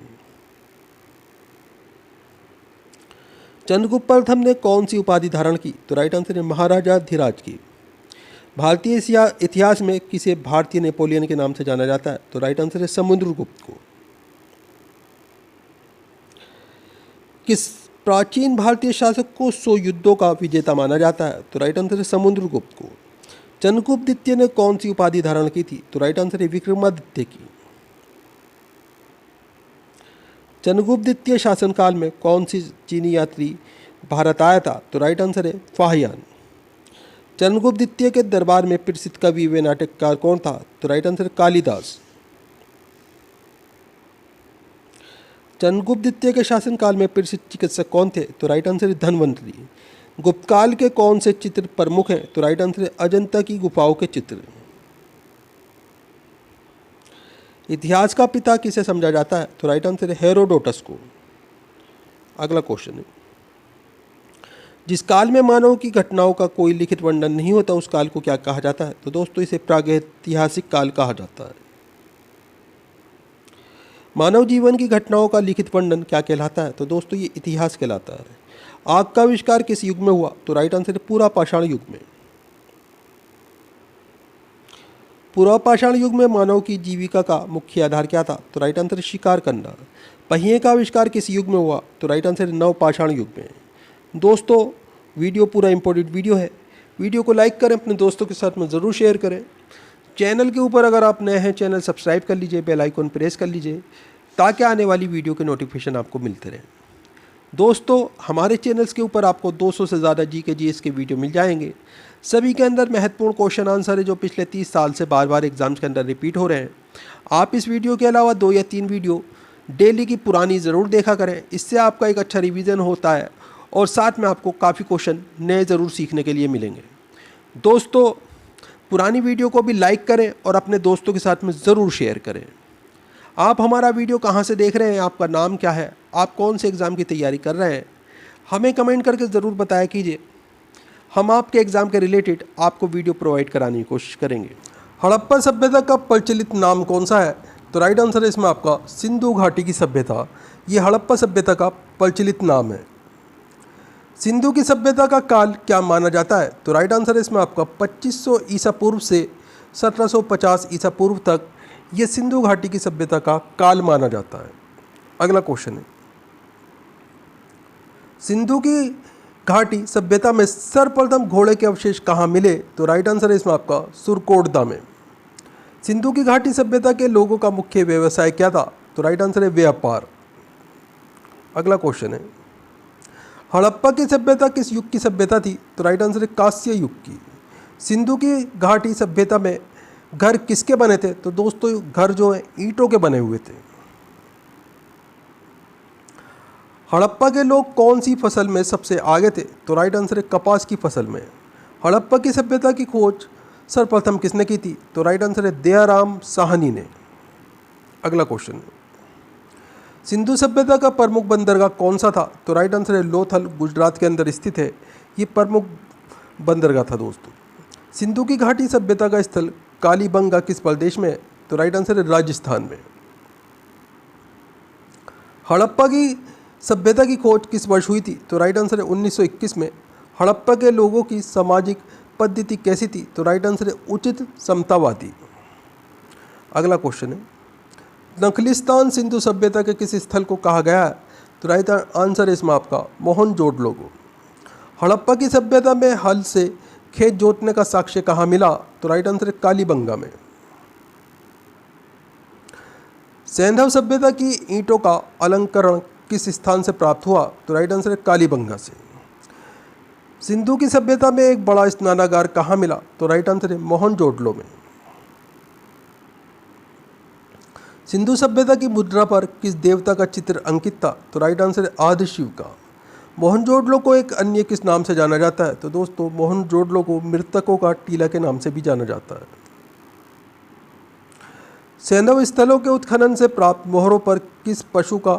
चंद्रगुप्त प्रथम ने कौन सी उपाधि धारण की? तो राइट आंसर है महाराजा धीराज की। भारतीय इतिहास में किसे भारतीय नेपोलियन के नाम से जाना जाता है? तो राइट आंसर है समुद्रगुप्त को। किस प्राचीन भारतीय शासक को 100 युद्धों का विजेता माना जाता है? तो राइट आंसर है समुद्रगुप्त को। चंद्रगुप्त द्वितीय ने कौन सी उपाधि धारण की थी? तो राइट आंसर है विक्रमादित्य की। चंद्रगुप्त द्वितीय शासनकाल में कौन सी चीनी यात्री भारत आया था? तो राइट आंसर है फाहियान। चंद्रगुप्त द्वितीय के दरबार में प्रसिद्ध कवि व नाटककार कौन था? तो राइट आंसर कालिदास। चंद्रगुप्त द्वितीय के शासनकाल में प्रसिद्ध चिकित्सक कौन थे? तो राइट आंसर है धन्वंतरी। गुप्तकाल के कौन से चित्र प्रमुख हैं? तो राइट आंसर है अजंता की गुफाओं के चित्र। इतिहास का पिता किसे समझा जाता है? तो राइट आंसर है हेरोडोटस को। अगला क्वेश्चन है, जिस काल में मानव की घटनाओं का कोई लिखित वर्णन नहीं होता उस काल को क्या कहा जाता है? तो दोस्तों इसे प्रागैतिहासिक काल कहा जाता है। मानव जीवन की घटनाओं का लिखित वर्णन क्या कहलाता है? तो दोस्तों ये इतिहास कहलाता है। आग का आविष्कार किस युग में हुआ? तो राइट आंसर है पूरा पाषाण युग में। पूरा पाषाण युग में मानव की जीविका का मुख्य आधार क्या था? तो राइट आंसर है शिकार करना। पहिए का आविष्कार किस युग में हुआ? तो राइट आंसर है नव पाषाण युग में। दोस्तों वीडियो पूरा इंपॉर्टेंट वीडियो है। वीडियो को लाइक करें, अपने दोस्तों के साथ में ज़रूर शेयर करें। चैनल के ऊपर अगर आप नए हैं, चैनल सब्सक्राइब कर लीजिए, बेल आइकन प्रेस कर लीजिए ताकि आने वाली वीडियो के नोटिफिकेशन आपको मिलते रहें। दोस्तों हमारे चैनल्स के ऊपर आपको 200 से ज़्यादा GK/GS के वीडियो मिल जाएंगे। सभी के अंदर महत्वपूर्ण क्वेश्चन आंसर है जो पिछले 30 साल से बार बार एग्जाम्स के अंदर रिपीट हो रहे हैं। आप इस वीडियो के अलावा 2 या 3 वीडियो डेली की पुरानी ज़रूर देखा करें। इससे आपका एक अच्छा रिवीजन होता है और साथ में आपको काफ़ी क्वेश्चन नए ज़रूर सीखने के लिए मिलेंगे। दोस्तों पुरानी वीडियो को भी लाइक करें और अपने दोस्तों के साथ में ज़रूर शेयर करें। आप हमारा वीडियो कहाँ से देख रहे हैं, आपका नाम क्या है, आप कौन से एग्ज़ाम की तैयारी कर रहे हैं, हमें कमेंट करके ज़रूर बताया कीजिए। हम आपके एग्ज़ाम के रिलेटेड आपको वीडियो प्रोवाइड कराने की कोशिश करेंगे। हड़प्पा सभ्यता का प्रचलित नाम कौन सा है? तो राइट आंसर है इसमें आपका सिंधु घाटी की सभ्यता। ये हड़प्पा सभ्यता का प्रचलित नाम है। सिंधु की सभ्यता का काल क्या माना जाता है? तो राइट आंसर है इसमें आपका 2500 ईसा पूर्व से 1750 ईसा पूर्व तक ये सिंधु घाटी की सभ्यता का काल माना जाता है। अगला क्वेश्चन है, सिंधु की घाटी सभ्यता में सर्वप्रथम घोड़े के अवशेष कहाँ मिले? तो राइट आंसर है इसमें आपका सुरकोटदा में। सिंधु की घाटी सभ्यता के लोगों का मुख्य व्यवसाय क्या था? तो राइट आंसर है व्यापार। अगला क्वेश्चन है, हड़प्पा की सभ्यता किस युग की सभ्यता थी? तो राइट आंसर है कांस्य युग की। सिंधु की घाटी सभ्यता में घर किसके बने थे? तो दोस्तों घर जो है ईंटों के बने हुए थे। हड़प्पा के लोग कौन सी फसल में सबसे आगे थे? तो राइट आंसर है कपास की फसल में। हड़प्पा की सभ्यता की खोज सर्वप्रथम किसने की थी? तो राइट आंसर है दयाराम साहनी ने। अगला क्वेश्चन, सिंधु सभ्यता का प्रमुख बंदरगाह कौन सा था? तो राइट आंसर है लोथल, गुजरात के अंदर स्थित है। ये प्रमुख बंदरगाह था। दोस्तों सिंधु की घाटी सभ्यता का स्थल कालीबंगा किस प्रदेश में है? तो राइट आंसर है राजस्थान में। हड़प्पा की सभ्यता की खोज किस वर्ष हुई थी? तो राइट आंसर है 1921 में। हड़प्पा के लोगों की सामाजिक पद्धति कैसी थी? तो राइट आंसर है उचित समतावादी। अगला क्वेश्चन है, नखलिस्तान सिंधु सभ्यता के किस स्थल को कहा गया है? तो राइट आंसर है इसमें आपका मोहनजोदड़ो को। हड़प्पा की सभ्यता में हल से खेत जोतने का साक्ष्य कहाँ मिला? तो राइट आंसर है कालीबंगा में। सैंधव सभ्यता की ईंटों का अलंकरण किस स्थान से प्राप्त हुआ? तो राइट आंसर है कालीबंगा से। सिंधु की सभ्यता में एक बड़ा स्नानागार कहाँ मिला? तो राइट आंसर है मोहनजोदड़ो में। सिंधु सभ्यता की मुद्रा पर किस देवता का चित्र अंकित था? तो राइट आंसर है आदिशिव का। मोहनजोदड़ो को एक अन्य किस नाम से जाना जाता है? तो दोस्तों मोहनजोदड़ो को मृतकों का टीला के नाम से भी जाना जाता है। सैंधव स्थलों के उत्खनन से प्राप्त मोहरों पर किस पशु का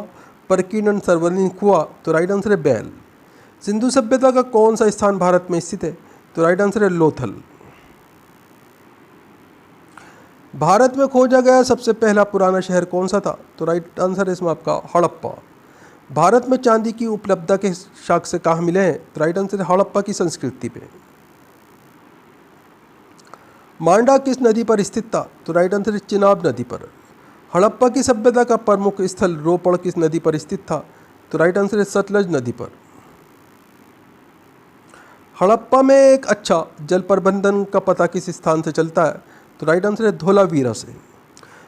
प्रकीर्णन सर्वाधिक हुआ? तो राइट आंसर है बैल। सिंधु सभ्यता का कौन सा स्थान भारत में स्थित है? तो राइट आंसर है लोथल। भारत में खोजा गया सबसे पहला पुराना शहर कौन सा था? तो राइट आंसर है इसमें आपका हड़प्पा। भारत में चांदी की उपलब्धता के साक्ष्य कहाँ मिले हैं? तो राइट आंसर है हड़प्पा की संस्कृति पे। मांडा किस नदी पर स्थित था? तो राइट आंसर है चिनाब नदी पर। हड़प्पा की सभ्यता का प्रमुख स्थल रोपड़ किस नदी पर स्थित था? तो राइट आंसर है सतलज नदी पर। हड़प्पा में एक अच्छा जल प्रबंधन का पता किस स्थान से चलता है? तो राइट आंसर है धोलावीरा से।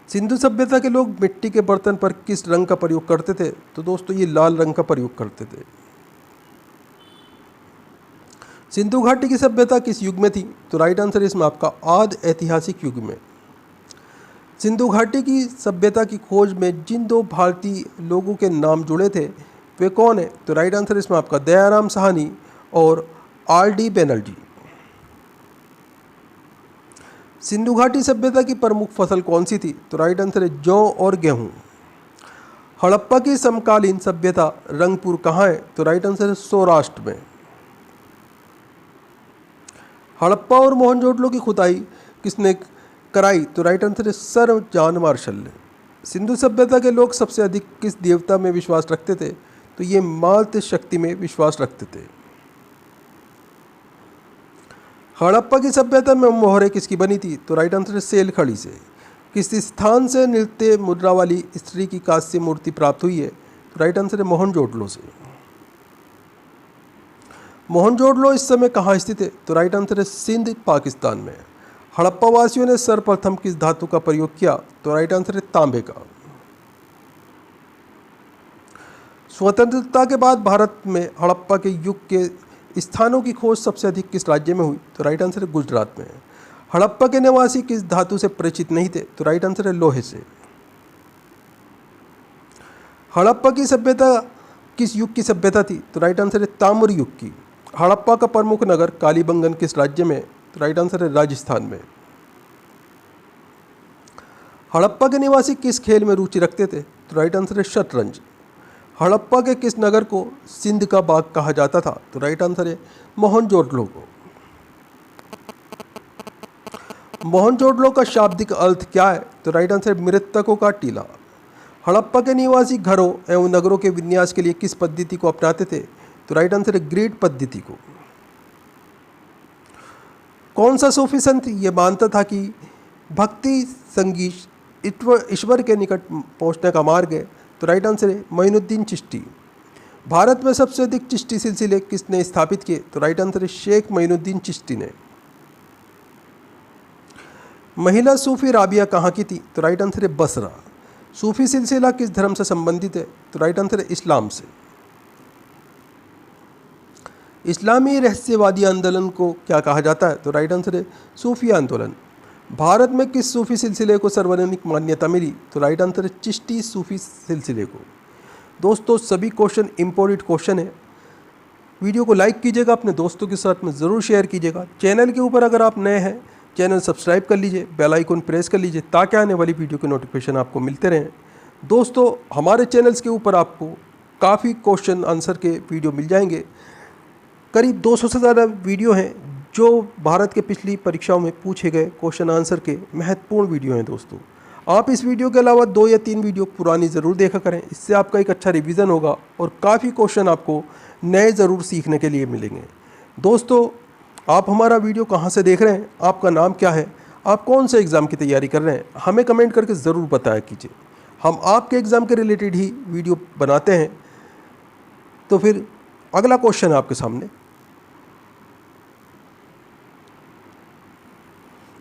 सिंधु सभ्यता के लोग मिट्टी के बर्तन पर किस रंग का प्रयोग करते थे? तो दोस्तों ये लाल रंग का प्रयोग करते थे। सिंधु घाटी की सभ्यता किस युग में थी? तो राइट आंसर है इसमें आपका आदि ऐतिहासिक युग में। सिंधु घाटी की सभ्यता की खोज में जिन 2 भारतीय लोगों के नाम जुड़े थे वे कौन है? तो राइट आंसर इसमें आपका दयाराम साहनी और RD बनर्जी। सिंधु घाटी सभ्यता की प्रमुख फसल कौन सी थी? तो राइट आंसर है जौ और गेहूं। हड़प्पा की समकालीन सभ्यता रंगपुर कहाँ है? तो राइट आंसर है सौराष्ट्र में। हड़प्पा और मोहनजोदड़ो की खुदाई किसने कराई? तो राइट आंसर है सर जॉन मार्शल ने। सिंधु सभ्यता के लोग सबसे अधिक किस देवता में विश्वास रखते थे? तो ये मात शक्ति में विश्वास रखते थे। हड़प्पा की सभ्यता में मोहरें किसकी बनी थी? तो राइट आंसर है सेल खड़ी से। किस स्थान से नृत्य मुद्रा वाली स्त्री की कांस्य मूर्ति प्राप्त हुई है? तो राइट आंसर है मोहनजोदड़ो से। मोहनजोदड़ो इस समय कहाँ स्थित है? तो राइट आंसर है सिंध, पाकिस्तान में। हड़प्पा वासियों ने सर्वप्रथम किस धातु का प्रयोग किया? तो राइट आंसर है तांबे का। स्वतंत्रता के बाद भारत में हड़प्पा के युग के स्थानों की खोज सबसे अधिक किस राज्य में हुई? तो राइट आंसर है गुजरात में। हड़प्पा के निवासी किस धातु से परिचित नहीं थे? तो राइट आंसर है लोहे से। हड़प्पा की सभ्यता किस युग की सभ्यता थी? तो राइट आंसर है ताम्र युग की। हड़प्पा का प्रमुख नगर कालीबंगन किस राज्य में? तो राइट आंसर है राजस्थान में। हड़प्पा के निवासी किस खेल में रुचि रखते थे? तो राइट आंसर है शतरंज। हड़प्पा के किस नगर को सिंध का बाग कहा जाता था? तो राइट आंसर है मोहनजोदड़ो को। मोहनजोदड़ो का शाब्दिक अर्थ क्या है? तो राइट आंसर है मृतकों का टीला। हड़प्पा के निवासी घरों एवं नगरों के विन्यास के लिए किस पद्धति को अपनाते थे? तो राइट आंसर है ग्रिड पद्धति को। कौन सा सूफी संत ये मानता था कि भक्ति संगीत ईश्वर के निकट पहुंचने का मार्ग है? तो राइट आंसर है मोइनुद्दीन चिश्ती। भारत में सबसे अधिक चिश्ती सिलसिले किसने स्थापित किए? तो राइट आंसर है शेख मोइनुद्दीन चिश्ती ने। महिला सूफी राबिया कहाँ की थी? तो राइट आंसर है बसरा। सूफी सिलसिला किस धर्म से संबंधित है? तो राइट आंसर है इस्लाम से। इस्लामी रहस्यवादी आंदोलन को क्या कहा जाता है? तो राइट आंसर है सूफी आंदोलन। भारत में किस सूफी सिलसिले को सार्वजनिक मान्यता मिली? तो राइट आंसर है चिश्ती सूफी सिलसिले को। दोस्तों सभी क्वेश्चन इंपॉर्टेंट क्वेश्चन है। वीडियो को लाइक कीजिएगा, अपने दोस्तों के साथ में ज़रूर शेयर कीजिएगा। चैनल के ऊपर अगर आप नए हैं, चैनल सब्सक्राइब कर लीजिए, बेल आइकन प्रेस कर लीजिए ताकि आने वाली वीडियो के नोटिफिकेशन आपको मिलते रहें। दोस्तों हमारे चैनल्स के ऊपर आपको काफ़ी क्वेश्चन आंसर के वीडियो मिल जाएंगे। करीब 200 से ज़्यादा वीडियो हैं जो भारत के पिछली परीक्षाओं में पूछे गए क्वेश्चन आंसर के महत्वपूर्ण वीडियो हैं। दोस्तों आप इस वीडियो के अलावा 2 या 3 वीडियो पुरानी ज़रूर देखा करें, इससे आपका एक अच्छा रिवीजन होगा और काफ़ी क्वेश्चन आपको नए ज़रूर सीखने के लिए मिलेंगे। दोस्तों आप हमारा वीडियो कहाँ से देख रहे हैं, आपका नाम क्या है, आप कौन से एग्ज़ाम की तैयारी कर रहे हैं, हमें कमेंट करके ज़रूर बताया कीजिए। हम आपके एग्ज़ाम के रिलेटेड ही वीडियो बनाते हैं। तो फिर अगला क्वेश्चन है आपके सामने।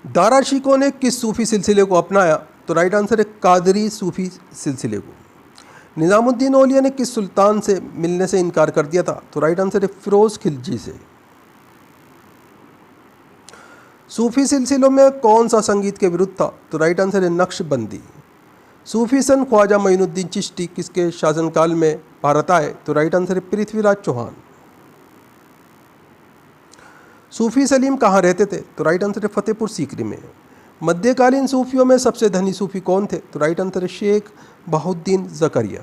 दारा शिकोह ने किस सूफी सिलसिले को अपनाया? तो राइट आंसर है कादरी सूफी सिलसिले को। निज़ामुद्दीन औलिया ने किस सुल्तान से मिलने से इनकार कर दिया था? तो राइट आंसर है फिरोज़ खिलजी से। सूफी सिलसिलों में कौन सा संगीत के विरुद्ध था? तो राइट आंसर है नक्शबंदी। सूफी सन ख्वाजा मोइनुद्दीन चिश्ती किसके शासनकाल में भारत आए? तो राइट आंसर है पृथ्वीराज चौहान। सूफी सलीम कहाँ रहते थे? तो राइट आंसर है फतेहपुर सीकरी में। मध्यकालीन सूफियों में सबसे धनी सूफी कौन थे? तो राइट आंसर है शेख बहाउद्दीन ज़करिया।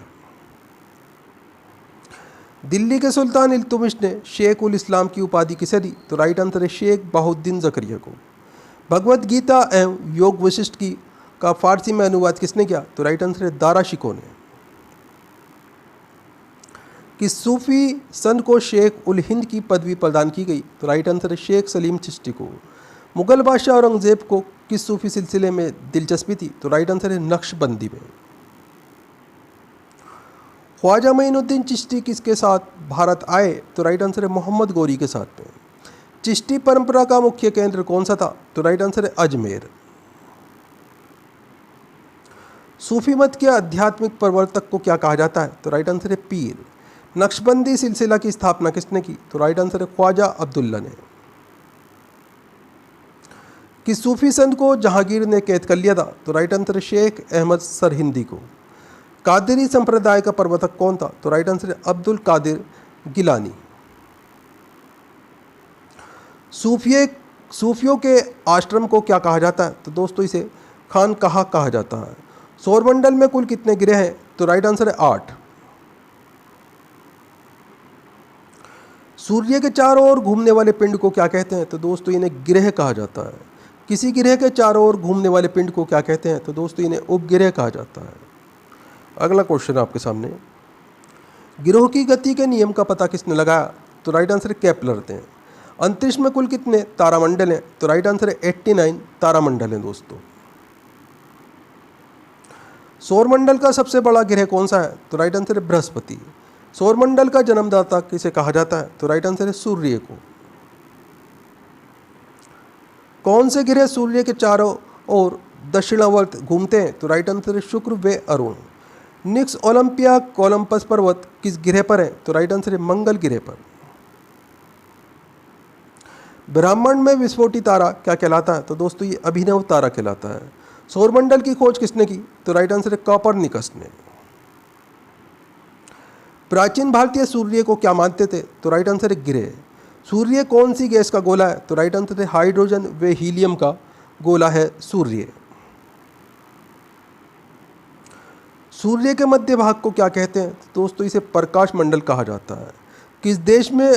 दिल्ली के सुल्तान इल्तुमिश ने शेख उल इस्लाम की उपाधि किसे दी? तो राइट आंसर है शेख बहाउद्दीन ज़करिया को। भगवत गीता एवं योग वशिष्ठ की का फारसी में अनुवाद किसने किया? तो राइट आंसर है दारा शिकोह ने। कि सूफी सन को शेख उल हिंद की पदवी प्रदान की गई? तो राइट आंसर है शेख सलीम चिश्ती को। मुगल बादशाह औरंगजेब को किस सूफी सिलसिले में दिलचस्पी थी? तो राइट आंसर है नक्शबंदी में। ख्वाजा मोइनुद्दीन चिश्ती किसके साथ भारत आए? तो राइट आंसर है मोहम्मद गौरी के साथ में। चिश्ती परंपरा का मुख्य केंद्र कौन सा था? तो राइट आंसर है अजमेर। सूफी मत के आध्यात्मिक प्रवर्तक को क्या कहा जाता है? तो राइट आंसर है पीर। नक्शबंदी सिलसिला की स्थापना किसने की? तो राइट आंसर है ख्वाजा अब्दुल्ला ने। किस सूफी संत को जहांगीर ने कैद कर लिया था? तो राइट आंसर है शेख अहमद सरहिंदी को। कादरी संप्रदाय का प्रवर्तक कौन था? तो राइट आंसर है अब्दुल कादिर गिलानी। सूफियों के आश्रम को क्या कहा जाता है? तो दोस्तों इसे खानकाह कहा जाता है। सौरमंडल में कुल कितने ग्रह हैं? तो राइट आंसर है 8। सूर्य के चारों ओर घूमने वाले पिंड को क्या कहते हैं? तो दोस्तों इन्हें ग्रह कहा जाता है। किसी ग्रह के चारों ओर घूमने वाले पिंड को क्या कहते हैं? तो दोस्तों इन्हें उपग्रह कहा जाता है। अगला क्वेश्चन आपके सामने, ग्रहों की गति के नियम का पता किसने लगाया? तो राइट आंसर है केपलर ने। अंतरिक्ष में कुल कितने तारामंडल हैं? तो राइट आंसर है 89 तारामंडल हैं दोस्तों। सौरमंडल का सबसे बड़ा ग्रह कौन सा है? तो राइट आंसर है बृहस्पति। सौरमंडल का जन्मदाता किसे कहा जाता है? तो राइट आंसर है सूर्य को। कौन से ग्रह सूर्य के चारों ओर दक्षिणावर्त घूमते हैं? तो राइट आंसर है शुक्र व अरुण। निक्स ओलंपिया कोलंबस पर्वत किस ग्रह पर है? तो राइट आंसर है मंगल ग्रह पर। ब्रह्मांड में विस्फोटी तारा क्या कहलाता है? तो दोस्तों ये अभिनव तारा कहलाता है। सौरमंडल की खोज किसने की? तो राइट आंसर है कोपरनिकस ने। प्राचीन भारतीय सूर्य को क्या मानते थे? तो राइट आंसर है ग्रह। सूर्य कौन सी गैस का गोला है? तो राइट आंसर है हाइड्रोजन व हीलियम का गोला है सूर्य। सूर्य के मध्य भाग को क्या कहते हैं? तो दोस्तों इसे प्रकाश मंडल कहा जाता है। किस देश में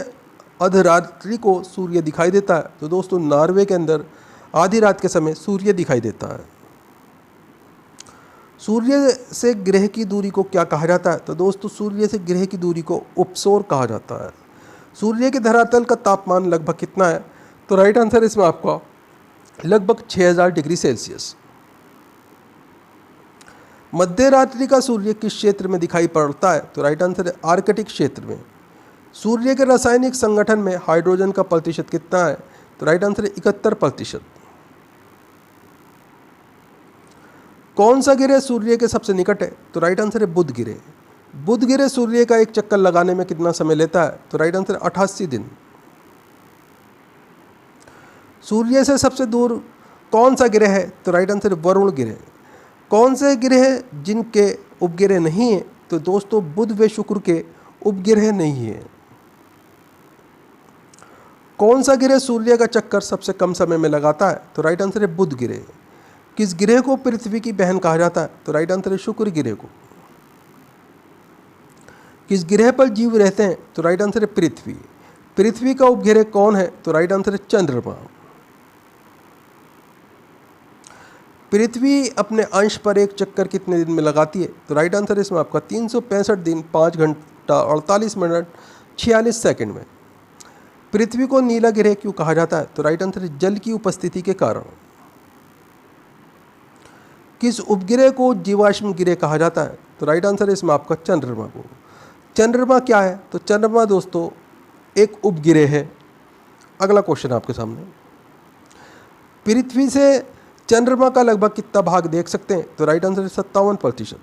अर्धरात्रि को सूर्य दिखाई देता है? तो दोस्तों नॉर्वे के अंदर आधी रात के समय सूर्य दिखाई देता है। सूर्य से ग्रह की दूरी को क्या कहा जाता है? तो दोस्तों सूर्य से ग्रह की दूरी को उपसौर कहा जाता है। सूर्य के धरातल का तापमान लगभग कितना है? तो राइट आंसर इसमें आपका लगभग 6000 डिग्री सेल्सियस। मध्य रात्रि का सूर्य किस क्षेत्र में दिखाई पड़ता है? तो राइट आंसर है आर्कटिक क्षेत्र में। सूर्य के रासायनिक संगठन में हाइड्रोजन का प्रतिशत कितना है? तो राइट आंसर है 71%। कौन सा ग्रह सूर्य के सबसे निकट है? तो राइट आंसर है बुध ग्रह। बुध ग्रह सूर्य का एक चक्कर लगाने में कितना समय लेता है? तो राइट आंसर 88 दिन। सूर्य से सबसे दूर कौन सा ग्रह है? तो राइट आंसर है वरुण ग्रह। कौन से ग्रह जिनके उपग्रह नहीं है? तो दोस्तों बुध व शुक्र के उपग्रह नहीं है। कौन सा ग्रह सूर्य का चक्कर सबसे कम समय में लगाता है? तो राइट आंसर है बुध ग्रह। किस ग्रह को पृथ्वी की बहन कहा जाता है? तो राइट आंसर है शुक्र ग्रह को। किस ग्रह पर जीव रहते हैं? तो राइट आंसर है पृथ्वी। पृथ्वी का उपग्रह कौन है? तो राइट आंसर है चंद्रमा। पृथ्वी अपने अंश पर एक चक्कर कितने दिन में लगाती है? तो राइट आंसर है इसमें आपका 365 दिन 5 घंटा 48 मिनट 46 सेकंड में। पृथ्वी को नीला ग्रह क्यों कहा जाता है? तो राइट आंसर है जल की उपस्थिति के कारण। किस उपग्रह को जीवाश्म ग्रह कहा जाता है? तो राइट आंसर है इसमें आपका चंद्रमा को। चंद्रमा क्या है? तो चंद्रमा दोस्तों एक उपग्रह है। अगला क्वेश्चन आपके सामने, पृथ्वी से चंद्रमा का लगभग कितना भाग देख सकते हैं? तो राइट आंसर है 57%।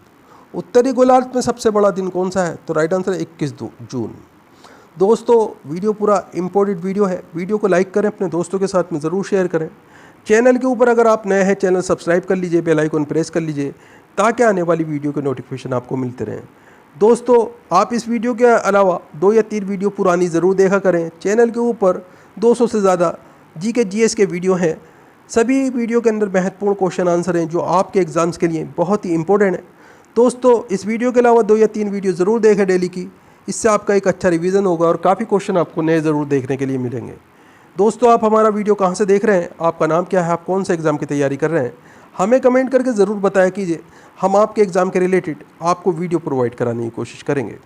उत्तरी गोलार्ध में सबसे बड़ा दिन कौन सा है? तो राइट आंसर है 21 जून। दोस्तों वीडियो पूरा इम्पोर्टेंट वीडियो है। वीडियो को लाइक करें, अपने दोस्तों के साथ में ज़रूर शेयर करें। चैनल के ऊपर अगर आप नए हैं, चैनल सब्सक्राइब कर लीजिए, बेल आइकन प्रेस कर लीजिए ताकि आने वाली वीडियो के नोटिफिकेशन आपको मिलते रहें। दोस्तों आप इस वीडियो के अलावा 2 या 3 वीडियो पुरानी ज़रूर देखा करें। चैनल के ऊपर 200 से ज़्यादा जीके जीएस के वीडियो हैं। सभी वीडियो के अंदर महत्वपूर्ण क्वेश्चन आंसर हैं जो आपके एग्ज़ाम्स के लिए बहुत ही इंपॉर्टेंट है। दोस्तों इस वीडियो के अलावा 2 या 3 वीडियो ज़रूर देखें डेली की। इससे आपका एक अच्छा रिवीजन होगा और काफ़ी क्वेश्चन आपको नए ज़रूर देखने के लिए मिलेंगे। दोस्तों आप हमारा वीडियो कहाँ से देख रहे हैं, आपका नाम क्या है, आप कौन से एग्ज़ाम की तैयारी कर रहे हैं, हमें कमेंट करके ज़रूर बताया कीजिए। हम आपके एग्ज़ाम के रिलेटेड आपको वीडियो प्रोवाइड कराने की कोशिश करेंगे।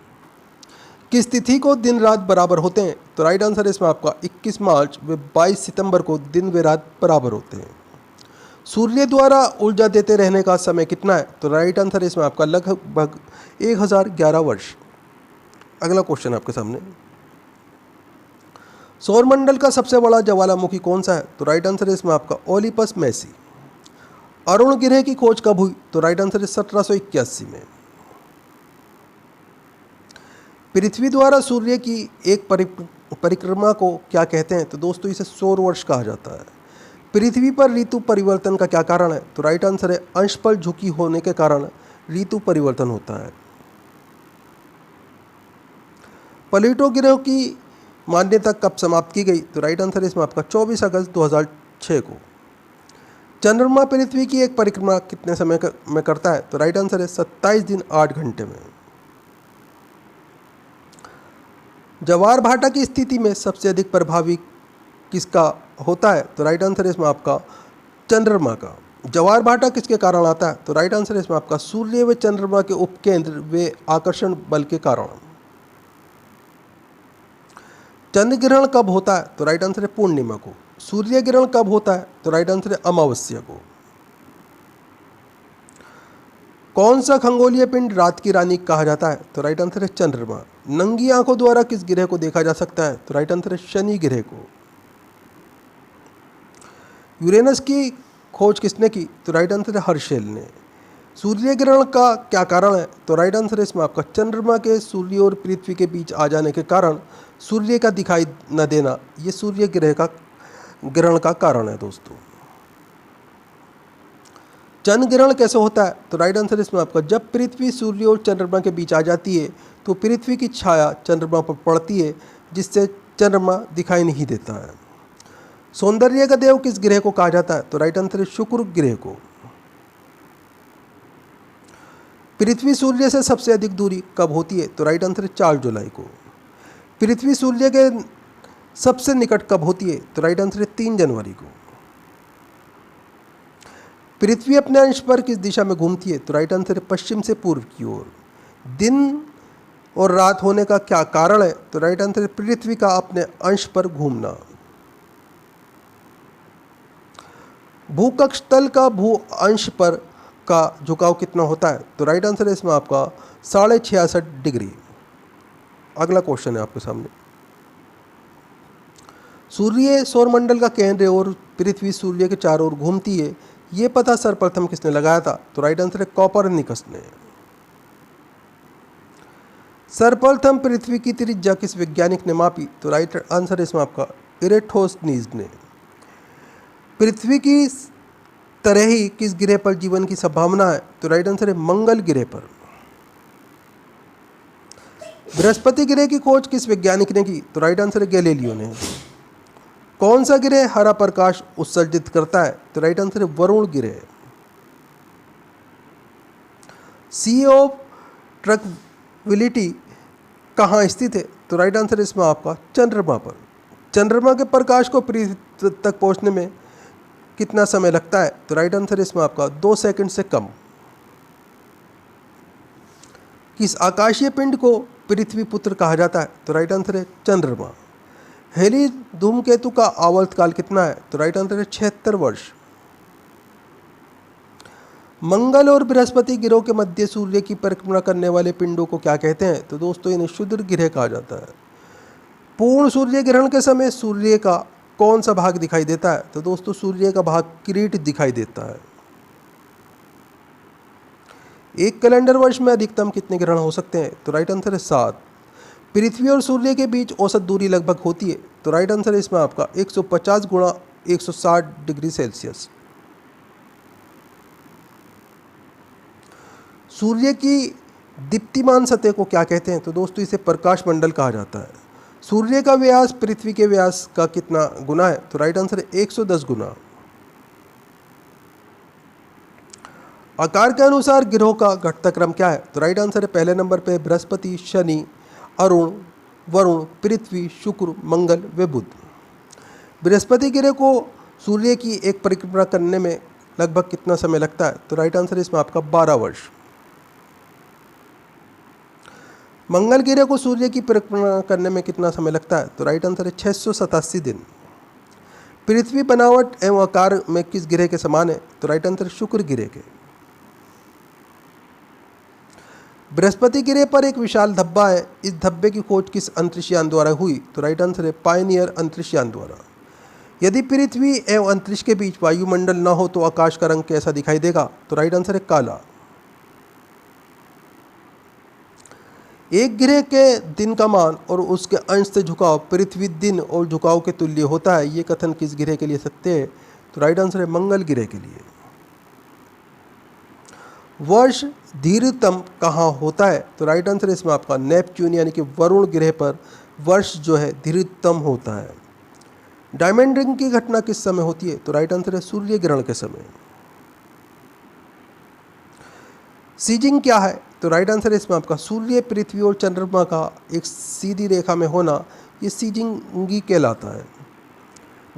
किस तिथि को दिन रात बराबर होते हैं? तो राइट आंसर है इसमें आपका 21 मार्च व 22 सितंबर को दिन व रात बराबर होते हैं। सूर्य द्वारा ऊर्जा देते रहने का समय कितना है? तो राइट आंसर है इसमें आपका लगभग 1011 वर्ष। अगला क्वेश्चन आपके सामने, सौरमंडल का सबसे बड़ा ज्वालामुखी कौन सा है? तो राइट आंसर है इसमें आपका ओलिपस मैसी। अरुण ग्रह की खोज कब हुई? तो राइट आंसर है 1781 में। पृथ्वी द्वारा सूर्य की एक परिक्रमा को क्या कहते हैं? तो दोस्तों इसे सौर वर्ष कहा जाता है। पृथ्वी पर ऋतु परिवर्तन का क्या कारण है? तो राइट आंसर है अंश पर झुकी होने के कारण ऋतु परिवर्तन होता है। प्लूटो ग्रह की मान्यता कब समाप्त की गई? तो राइट आंसर है इसमें आपका 24 अगस्त 2006 को। चंद्रमा पृथ्वी की एक परिक्रमा कितने समय में करता है? तो राइट आंसर है 27 दिन 8 घंटे में। ज्वार भाटा की स्थिति में सबसे अधिक प्रभावी किसका होता है? तो राइट आंसर है इसमें आपका चंद्रमा का। जवार भाटा किसके कारण आता है? तो राइट आंसर है इसमें आपका सूर्य व चंद्रमा के उपकेंद्र वे आकर्षण बल के कारण। चंद्र ग्रहण कब होता है? तो राइट आंसर है पूर्णिमा को। सूर्य ग्रहण कब होता है? तो राइट आंसर है अमावस्या को। कौन सा खगोलीय पिंड रात की रानी कहा जाता है? तो राइट आंसर है चंद्रमा। नंगी आंखों द्वारा किस ग्रह को देखा जा सकता है? तो राइट आंसर है शनि ग्रह को। यूरेनस की खोज किसने की? तो राइट आंसर है हर्शेल ने। सूर्य ग्रहण का क्या कारण है? तो राइट आंसर है इसमें आपका चंद्रमा के सूर्य और पृथ्वी के बीच आ जाने के कारण सूर्य का दिखाई न देना, ये सूर्य ग्रह का ग्रहण का कारण है दोस्तों। चंद्र ग्रहण कैसे होता है? तो राइट आंसर इसमें आपका जब पृथ्वी सूर्य और चंद्रमा के बीच आ जाती है तो पृथ्वी की छाया चंद्रमा पर पड़ती है, जिससे चंद्रमा दिखाई नहीं देता है। सौंदर्य का देव किस ग्रह को कहा जाता है? तो राइट आंसर है शुक्र ग्रह को। पृथ्वी सूर्य से सबसे अधिक दूरी कब होती है? तो राइट आंसर है 4 जुलाई को। पृथ्वी सूर्य के सबसे निकट कब होती है? तो राइट आंसर है 3 जनवरी को। पृथ्वी अपने अंश पर किस दिशा में घूमती है? तो राइट आंसर है पश्चिम से पूर्व की ओर। दिन और रात होने का क्या कारण है? तो राइट आंसर है पृथ्वी का अपने अंश पर घूमना। भूकक्ष तल का भू अंश पर का झुकाव कितना होता है? तो राइट आंसर है इसमें आपका 66.5 डिग्री। अगला क्वेश्चन है आपके सामने। सूर्य सौरमंडल का केंद्र है और पृथ्वी सूर्य के चारों ओर घूमती है, ये पता सर्वप्रथम किसने लगाया था? तो राइट आंसर है कोपरनिकस ने। सर्वप्रथम पृथ्वी की त्रिज्या किस वैज्ञानिक ने मापी? तो राइट आंसर है इसमें आपका इरेटोस्थनीज ने। पृथ्वी की तरह ही किस ग्रह पर जीवन की संभावना है? तो राइट आंसर है मंगल ग्रह पर। बृहस्पति ग्रह की खोज किस वैज्ञानिक ने की? तो राइट आंसर है गैलीलियो ने। कौन सा ग्रह हरा प्रकाश उत्सर्जित करता है? तो राइट आंसर है वरुण ग्रह। सी ऑफ ट्रंक्विलिटी कहाँ स्थित है? तो राइट आंसर है इसमें आपका चंद्रमा पर। चंद्रमा के प्रकाश को पृथ्वी तक पहुंचने में कितना समय लगता है? तो राइट आंसर है इसमें आपका 2 सेकंड से कम। किस आकाशीय पिंड को पृथ्वी पुत्र कहा जाता है? तो राइट आंसर है चंद्रमा। हेली धूमकेतु का आवर्त काल कितना है? तो राइट आंसर है 76 वर्ष। मंगल और बृहस्पति ग्रहों के मध्य सूर्य की परिक्रमा करने वाले पिंडों को क्या कहते हैं? तो दोस्तों इन्हें क्षुद्र ग्रह कहा जाता है। पूर्ण सूर्य ग्रहण के समय सूर्य का कौन सा भाग दिखाई देता है? तो दोस्तों सूर्य का भाग किरीट दिखाई देता है। एक कैलेंडर वर्ष में अधिकतम कितने ग्रहण हो सकते हैं? तो राइट आंसर है 7। पृथ्वी और सूर्य के बीच औसत दूरी लगभग होती है। तो राइट आंसर है इसमें आपका 150 गुणा 160 डिग्री सेल्सियस। सूर्य की दीप्तिमान सतह को क्या कहते हैं? तो दोस्तों इसे प्रकाश मंडल कहा जाता है। सूर्य का व्यास पृथ्वी के व्यास का कितना गुना है? तो राइट आंसर है 110 गुना। आकार के अनुसार ग्रहों का घटता क्रम क्या है? तो राइट आंसर है पहले नंबर पे बृहस्पति, शनि, अरुण, वरुण, पृथ्वी, शुक्र, मंगल व बुध। बृहस्पति ग्रह को सूर्य की एक परिक्रमा करने में लगभग कितना समय लगता है? तो राइट आंसर है इसमें आपका 12 वर्ष। मंगल ग्रह को सूर्य की परिक्रमा करने में कितना समय लगता है? तो राइट आंसर है 687 दिन। पृथ्वी बनावट एवं आकार में किस ग्रह के समान है? तो राइट आंसर शुक्र ग्रह के। बृहस्पति ग्रह पर एक विशाल धब्बा है, इस धब्बे की खोज किस अंतरिक्षयान द्वारा हुई? तो राइट आंसर है पायनियर अंतरिक्षयान द्वारा। यदि पृथ्वी एवं अंतरिक्ष के बीच वायुमंडल न हो तो आकाश का रंग कैसा दिखाई देगा? तो राइट आंसर है काला। एक ग्रह के दिन का मान और उसके अंश से झुकाव पृथ्वी दिन और झुकाव के तुल्य होता है, ये कथन किस ग्रह के लिए सत्य है? तो राइट आंसर है मंगल ग्रह के लिए। वर्ष धीरतम कहाँ होता है? तो राइट आंसर है इसमें आपका नेपच्यून यानी कि वरुण ग्रह पर वर्ष जो है धीरतम होता है। डायमंड रिंग की घटना किस समय होती है? तो राइट आंसर है सूर्य ग्रहण के समय। सीजिंग क्या है? तो राइट आंसर है इसमें आपका सूर्य, पृथ्वी और चंद्रमा का एक सीधी रेखा में होना, ये सीजिंग कहलाता है।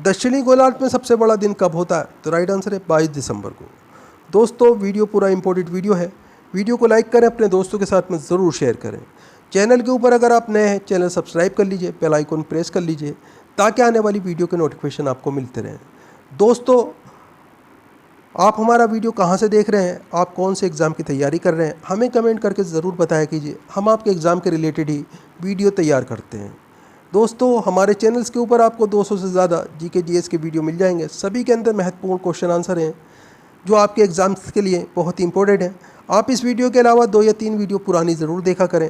दक्षिणी गोलार्ध में सबसे बड़ा दिन कब होता है? तो राइट आंसर है 22 दिसंबर को। दोस्तों वीडियो पूरा इंपॉर्टेंट वीडियो है, वीडियो को लाइक करें, अपने दोस्तों के साथ में ज़रूर शेयर करें। चैनल के ऊपर अगर आप नए हैं, चैनल सब्सक्राइब कर लीजिए, बेल आइकन प्रेस कर लीजिए ताकि आने वाली वीडियो के नोटिफिकेशन आपको मिलते रहें। दोस्तों आप हमारा वीडियो कहाँ से देख रहे हैं, आप कौन से एग्ज़ाम की तैयारी कर रहे हैं, हमें कमेंट करके ज़रूर बताया कीजिए। हम आपके एग्ज़ाम के रिलेटेड ही वीडियो तैयार करते हैं। दोस्तों हमारे चैनल्स के ऊपर आपको 200 से ज़्यादा जीके जीएस के वीडियो मिल जाएंगे। सभी के अंदर महत्वपूर्ण क्वेश्चन आंसर हैं जो आपके एग्ज़ाम्स के लिए बहुत ही इंपॉर्टेंट हैं। आप इस वीडियो के अलावा 2 या 3 वीडियो पुरानी ज़रूर देखा करें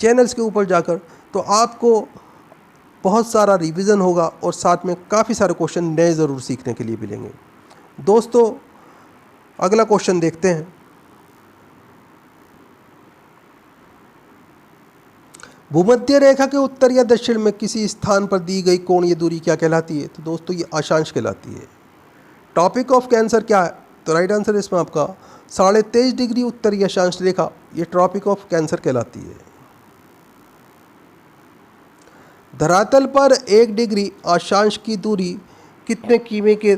चैनल्स के ऊपर जाकर, तो आपको बहुत सारा रिवीजन होगा और साथ में काफ़ी सारे क्वेश्चन नए ज़रूर सीखने के लिए मिलेंगे। दोस्तों अगला क्वेश्चन देखते हैं। भूमध्य रेखा के उत्तर या दक्षिण में किसी स्थान पर दी गई कोणीय दूरी क्या कहलाती है? तो दोस्तों ये अक्षांश कहलाती है। टॉपिक ऑफ कैंसर क्या है? तो राइट आंसर इसमें आपका 23.5 डिग्री उत्तरी अक्षांश रेखा, ये टॉपिक ऑफ कैंसर कहलाती है। धरातल पर 1 डिग्री अक्षांश की दूरी कितने किमी के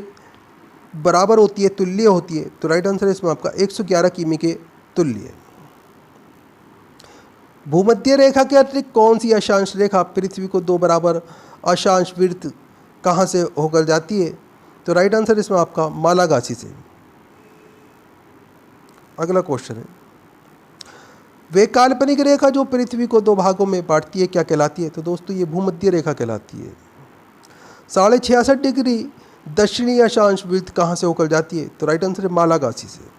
बराबर होती है, तुल्य होती है? तो राइट आंसर इसमें आपका 111 किमी के तुल्य है। भूमध्य रेखा के अतिरिक्त कौन सी अक्षांश रेखा पृथ्वी को 2 बराबर अक्षांश वृत्त कहाँ से होकर जाती है? तो राइट आंसर इसमें आपका मालागासी से। अगला क्वेश्चन है, वे काल्पनिक रेखा जो पृथ्वी को 2 भागों में बांटती है क्या कहलाती है? तो दोस्तों ये भूमध्य रेखा कहलाती है। 66.5 डिग्री दक्षिणी अक्षांश वृत्त कहाँ से होकर जाती है? तो राइट आंसर है मालागासी से।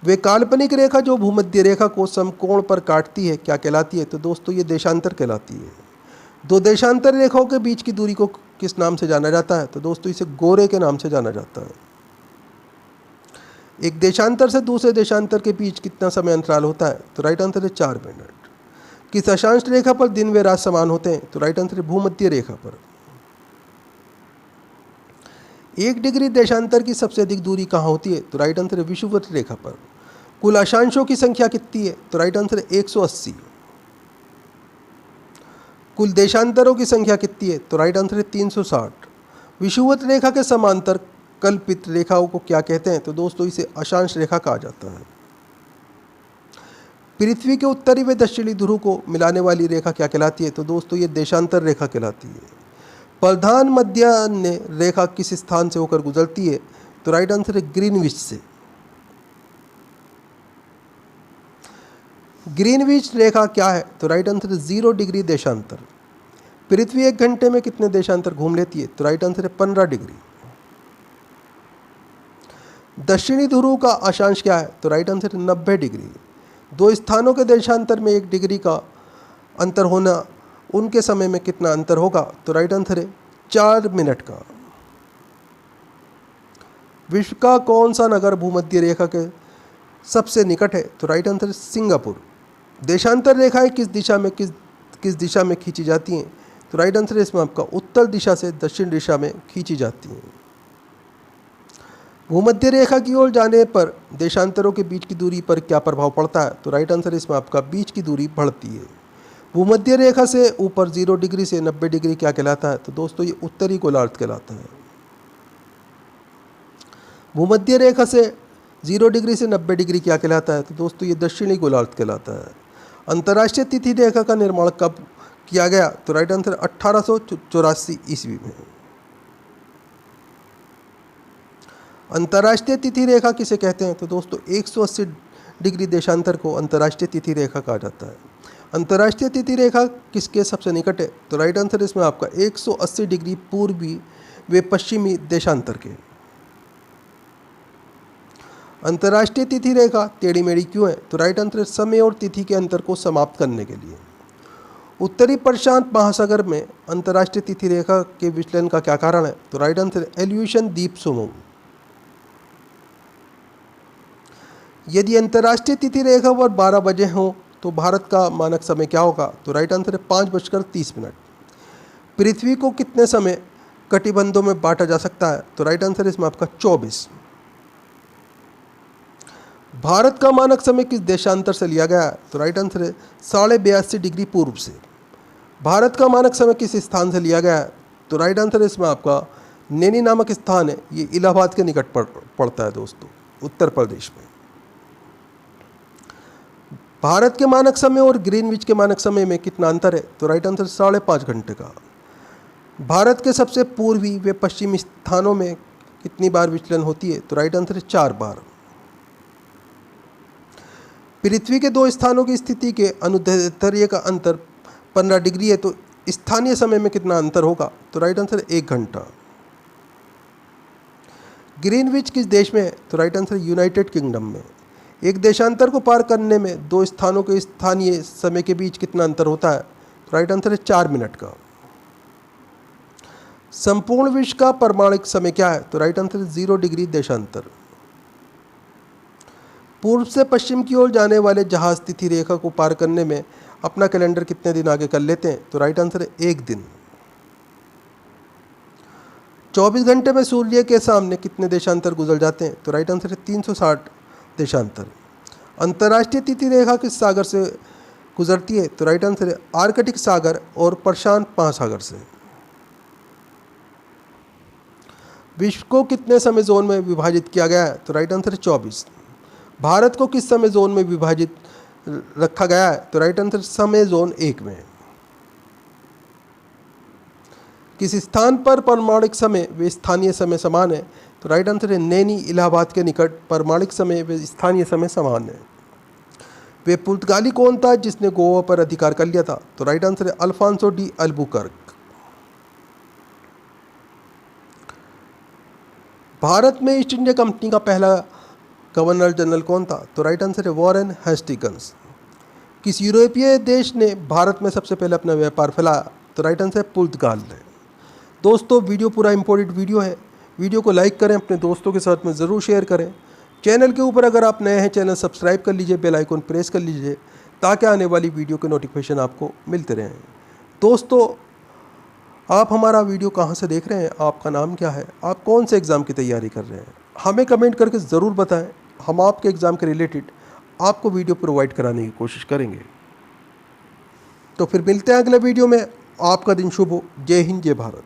वे काल्पनिक रेखा जो भूमध्य रेखा को समकोण पर काटती है क्या कहलाती है? तो दोस्तों ये देशांतर कहलाती है। 2 देशांतर रेखाओं के बीच की दूरी को किस नाम से जाना जाता है? तो दोस्तों इसे गोरे के नाम से जाना जाता है। एक देशांतर से दूसरे देशांतर के बीच कितना समय अंतराल होता है? तो राइट आंसर है 4 मिनट। किस अक्षांश रेखा पर दिन व रात समान होते हैं? तो राइट आंसर है भूमध्य रेखा पर। 1 डिग्री देशांतर की सबसे अधिक दूरी कहाँ होती है? तो राइट आंसर है विषुवत रेखा पर। कुल अक्षांशों की संख्या कितनी है? तो राइट आंसर है 180। कुल देशांतरों की संख्या कितनी है? तो राइट आंसर है 360। विषुवत रेखा के समांतर कल्पित रेखाओं को क्या कहते हैं? तो दोस्तों इसे अक्षांश रेखा कहा जाता है। पृथ्वी के उत्तरी व दक्षिणी ध्रुव को मिलाने वाली रेखा क्या कहलाती है? तो दोस्तों ये देशांतर रेखा कहलाती है। प्रधान मध्याह्न रेखा किस स्थान से होकर गुजरती है? तो राइट आंसर है ग्रीनविच से। ग्रीनविच रेखा क्या है? तो राइट आंसर है 0 डिग्री देशांतर। पृथ्वी 1 घंटे में कितने देशांतर घूम लेती है? तो राइट आंसर है 15 डिग्री। दक्षिणी ध्रुव का अक्षांश क्या है? तो राइट आंसर है 90 डिग्री। 2 स्थानों के देशांतर में 1 डिग्री का अंतर होना, उनके समय में कितना अंतर होगा? तो राइट आंसर है 4 मिनट का। विश्व का कौन सा नगर भूमध्य रेखा के सबसे निकट है? तो राइट आंसर है सिंगापुर। देशांतर रेखाएं किस दिशा में खींची जाती हैं? तो राइट आंसर है इसमें आपका उत्तर दिशा से दक्षिण दिशा में खींची जाती हैं। भूमध्य रेखा की ओर जाने पर देशांतरों के बीच की दूरी पर क्या प्रभाव पड़ता है? तो राइट आंसर इसमें आपका बीच की दूरी बढ़ती है। भूमध्य रेखा से ऊपर 0 डिग्री से 90 डिग्री क्या कहलाता है? तो दोस्तों ये उत्तरी गोलार्ध कहलाता है। भूमध्य रेखा से 0 डिग्री से 90 डिग्री क्या कहलाता है? तो दोस्तों ये दक्षिणी गोलार्ध कहलाता है। अंतर्राष्ट्रीय तिथि रेखा का निर्माण कब किया गया? तो राइट आंसर 1884 ईस्वी में। अंतर्राष्ट्रीय तिथि रेखा किसे कहते हैं? तो दोस्तों 180 डिग्री देशांतर को अंतर्राष्ट्रीय तिथि रेखा कहा जाता है। अंतर्राष्ट्रीय तिथि रेखा किसके सबसे निकट है? तो राइट आंसर इसमें आपका 180 डिग्री पूर्वी व पश्चिमी देशांतर के। अंतर्राष्ट्रीय तिथि रेखा टेढ़ी मेढ़ी क्यों है? तो राइट आंसर समय और तिथि के अंतर को समाप्त करने के लिए। उत्तरी प्रशांत महासागर में अंतर्राष्ट्रीय तिथि रेखा के विचलन का क्या कारण है? तो राइट आंसर एल्यूशन द्वीप समूह। यदि अंतर्राष्ट्रीय तिथि रेखा पर 12 बजे हो तो भारत का मानक समय क्या होगा? तो राइट आंसर है 5:30। पृथ्वी को कितने समय कटिबंधों में बांटा जा सकता है? तो राइट आंसर इसमें आपका 24। भारत का मानक समय किस देशांतर से लिया गया है? तो राइट आंसर है 82.5 डिग्री पूर्व से। भारत का मानक समय किस स्थान से लिया गया है? तो राइट आंसर इसमें आपका नैनी नामक स्थान है, ये इलाहाबाद के निकट पड़ता है दोस्तों, उत्तर प्रदेश में। भारत के मानक समय और ग्रीनविच के मानक समय में कितना अंतर है? तो राइट आंसर 5.5 घंटे का। भारत के सबसे पूर्वी व पश्चिमी स्थानों में कितनी बार विचलन होती है? तो राइट आंसर है 4 बार। पृथ्वी के 2 स्थानों की स्थिति के अनुदैर्ध्य का अंतर 15 डिग्री है, तो स्थानीय समय में कितना अंतर होगा? तो राइट आंसर 1 घंटा। ग्रीनविच किस देश में है? तो राइट आंसर यूनाइटेड किंगडम में। एक देशांतर को पार करने में 2 स्थानों के स्थानीय समय के बीच कितना अंतर होता है? तो राइट आंसर है 4 मिनट का। संपूर्ण विश्व का परमाणिक समय क्या है? तो राइट आंसर 0 डिग्री देशांतर। पूर्व से पश्चिम की ओर जाने वाले जहाज तिथि रेखा को पार करने में अपना कैलेंडर कितने दिन आगे कर लेते हैं? तो राइट आंसर है 1 दिन। 24 घंटे में सूर्य के सामने कितने देशांतर गुजर जाते हैं? तो राइट आंसर है 360 देशांतर। अंतर्राष्ट्रीय तिथि रेखा किस सागर से गुजरती है? तो राइट आंसर है आर्कटिक सागर और प्रशांत महासागर से। विश्व को कितने समय जोन में विभाजित किया गया है? तो राइट आंसर है 24। भारत को किस समय जोन में विभाजित रखा गया है? तो राइट आंसर समय जोन 1 में। किस स्थान पर परमाणिक समय व स्थानीय समय समान है? तो राइट आंसर है नैनी, इलाहाबाद के निकट परमाणिक समय व स्थानीय समय समान है। वे पुर्तगाली कौन था जिसने गोवा पर अधिकार कर लिया था? तो राइट आंसर है अल्फांसो डी अल्बुकर्क। भारत में ईस्ट इंडिया कंपनी का पहला गवर्नर जनरल कौन था? तो राइट आंसर है वॉरेन हेस्टिंग्स। किस यूरोपीय देश ने भारत में सबसे पहले अपना व्यापार फैलाया? तो राइट आंसर है पुर्तगाल ने। दोस्तों वीडियो पूरा इंपॉर्टेंट वीडियो है, वीडियो को लाइक करें, अपने दोस्तों के साथ में ज़रूर शेयर करें। चैनल के ऊपर अगर आप नए हैं, चैनल सब्सक्राइब कर लीजिए, बेल आइकन प्रेस कर लीजिए ताकि आने वाली वीडियो के नोटिफिकेशन आपको मिलते रहें। दोस्तों आप हमारा वीडियो कहाँ से देख रहे हैं, आपका नाम क्या है, आप कौन से एग्ज़ाम की तैयारी कर रहे हैं, हमें कमेंट करके ज़रूर बताएं। हम आपके एग्ज़ाम के रिलेटेड आपको वीडियो प्रोवाइड कराने की कोशिश करेंगे। तो फिर मिलते हैं अगले वीडियो में। आपका दिन शुभ हो। जय हिंद, जय भारत।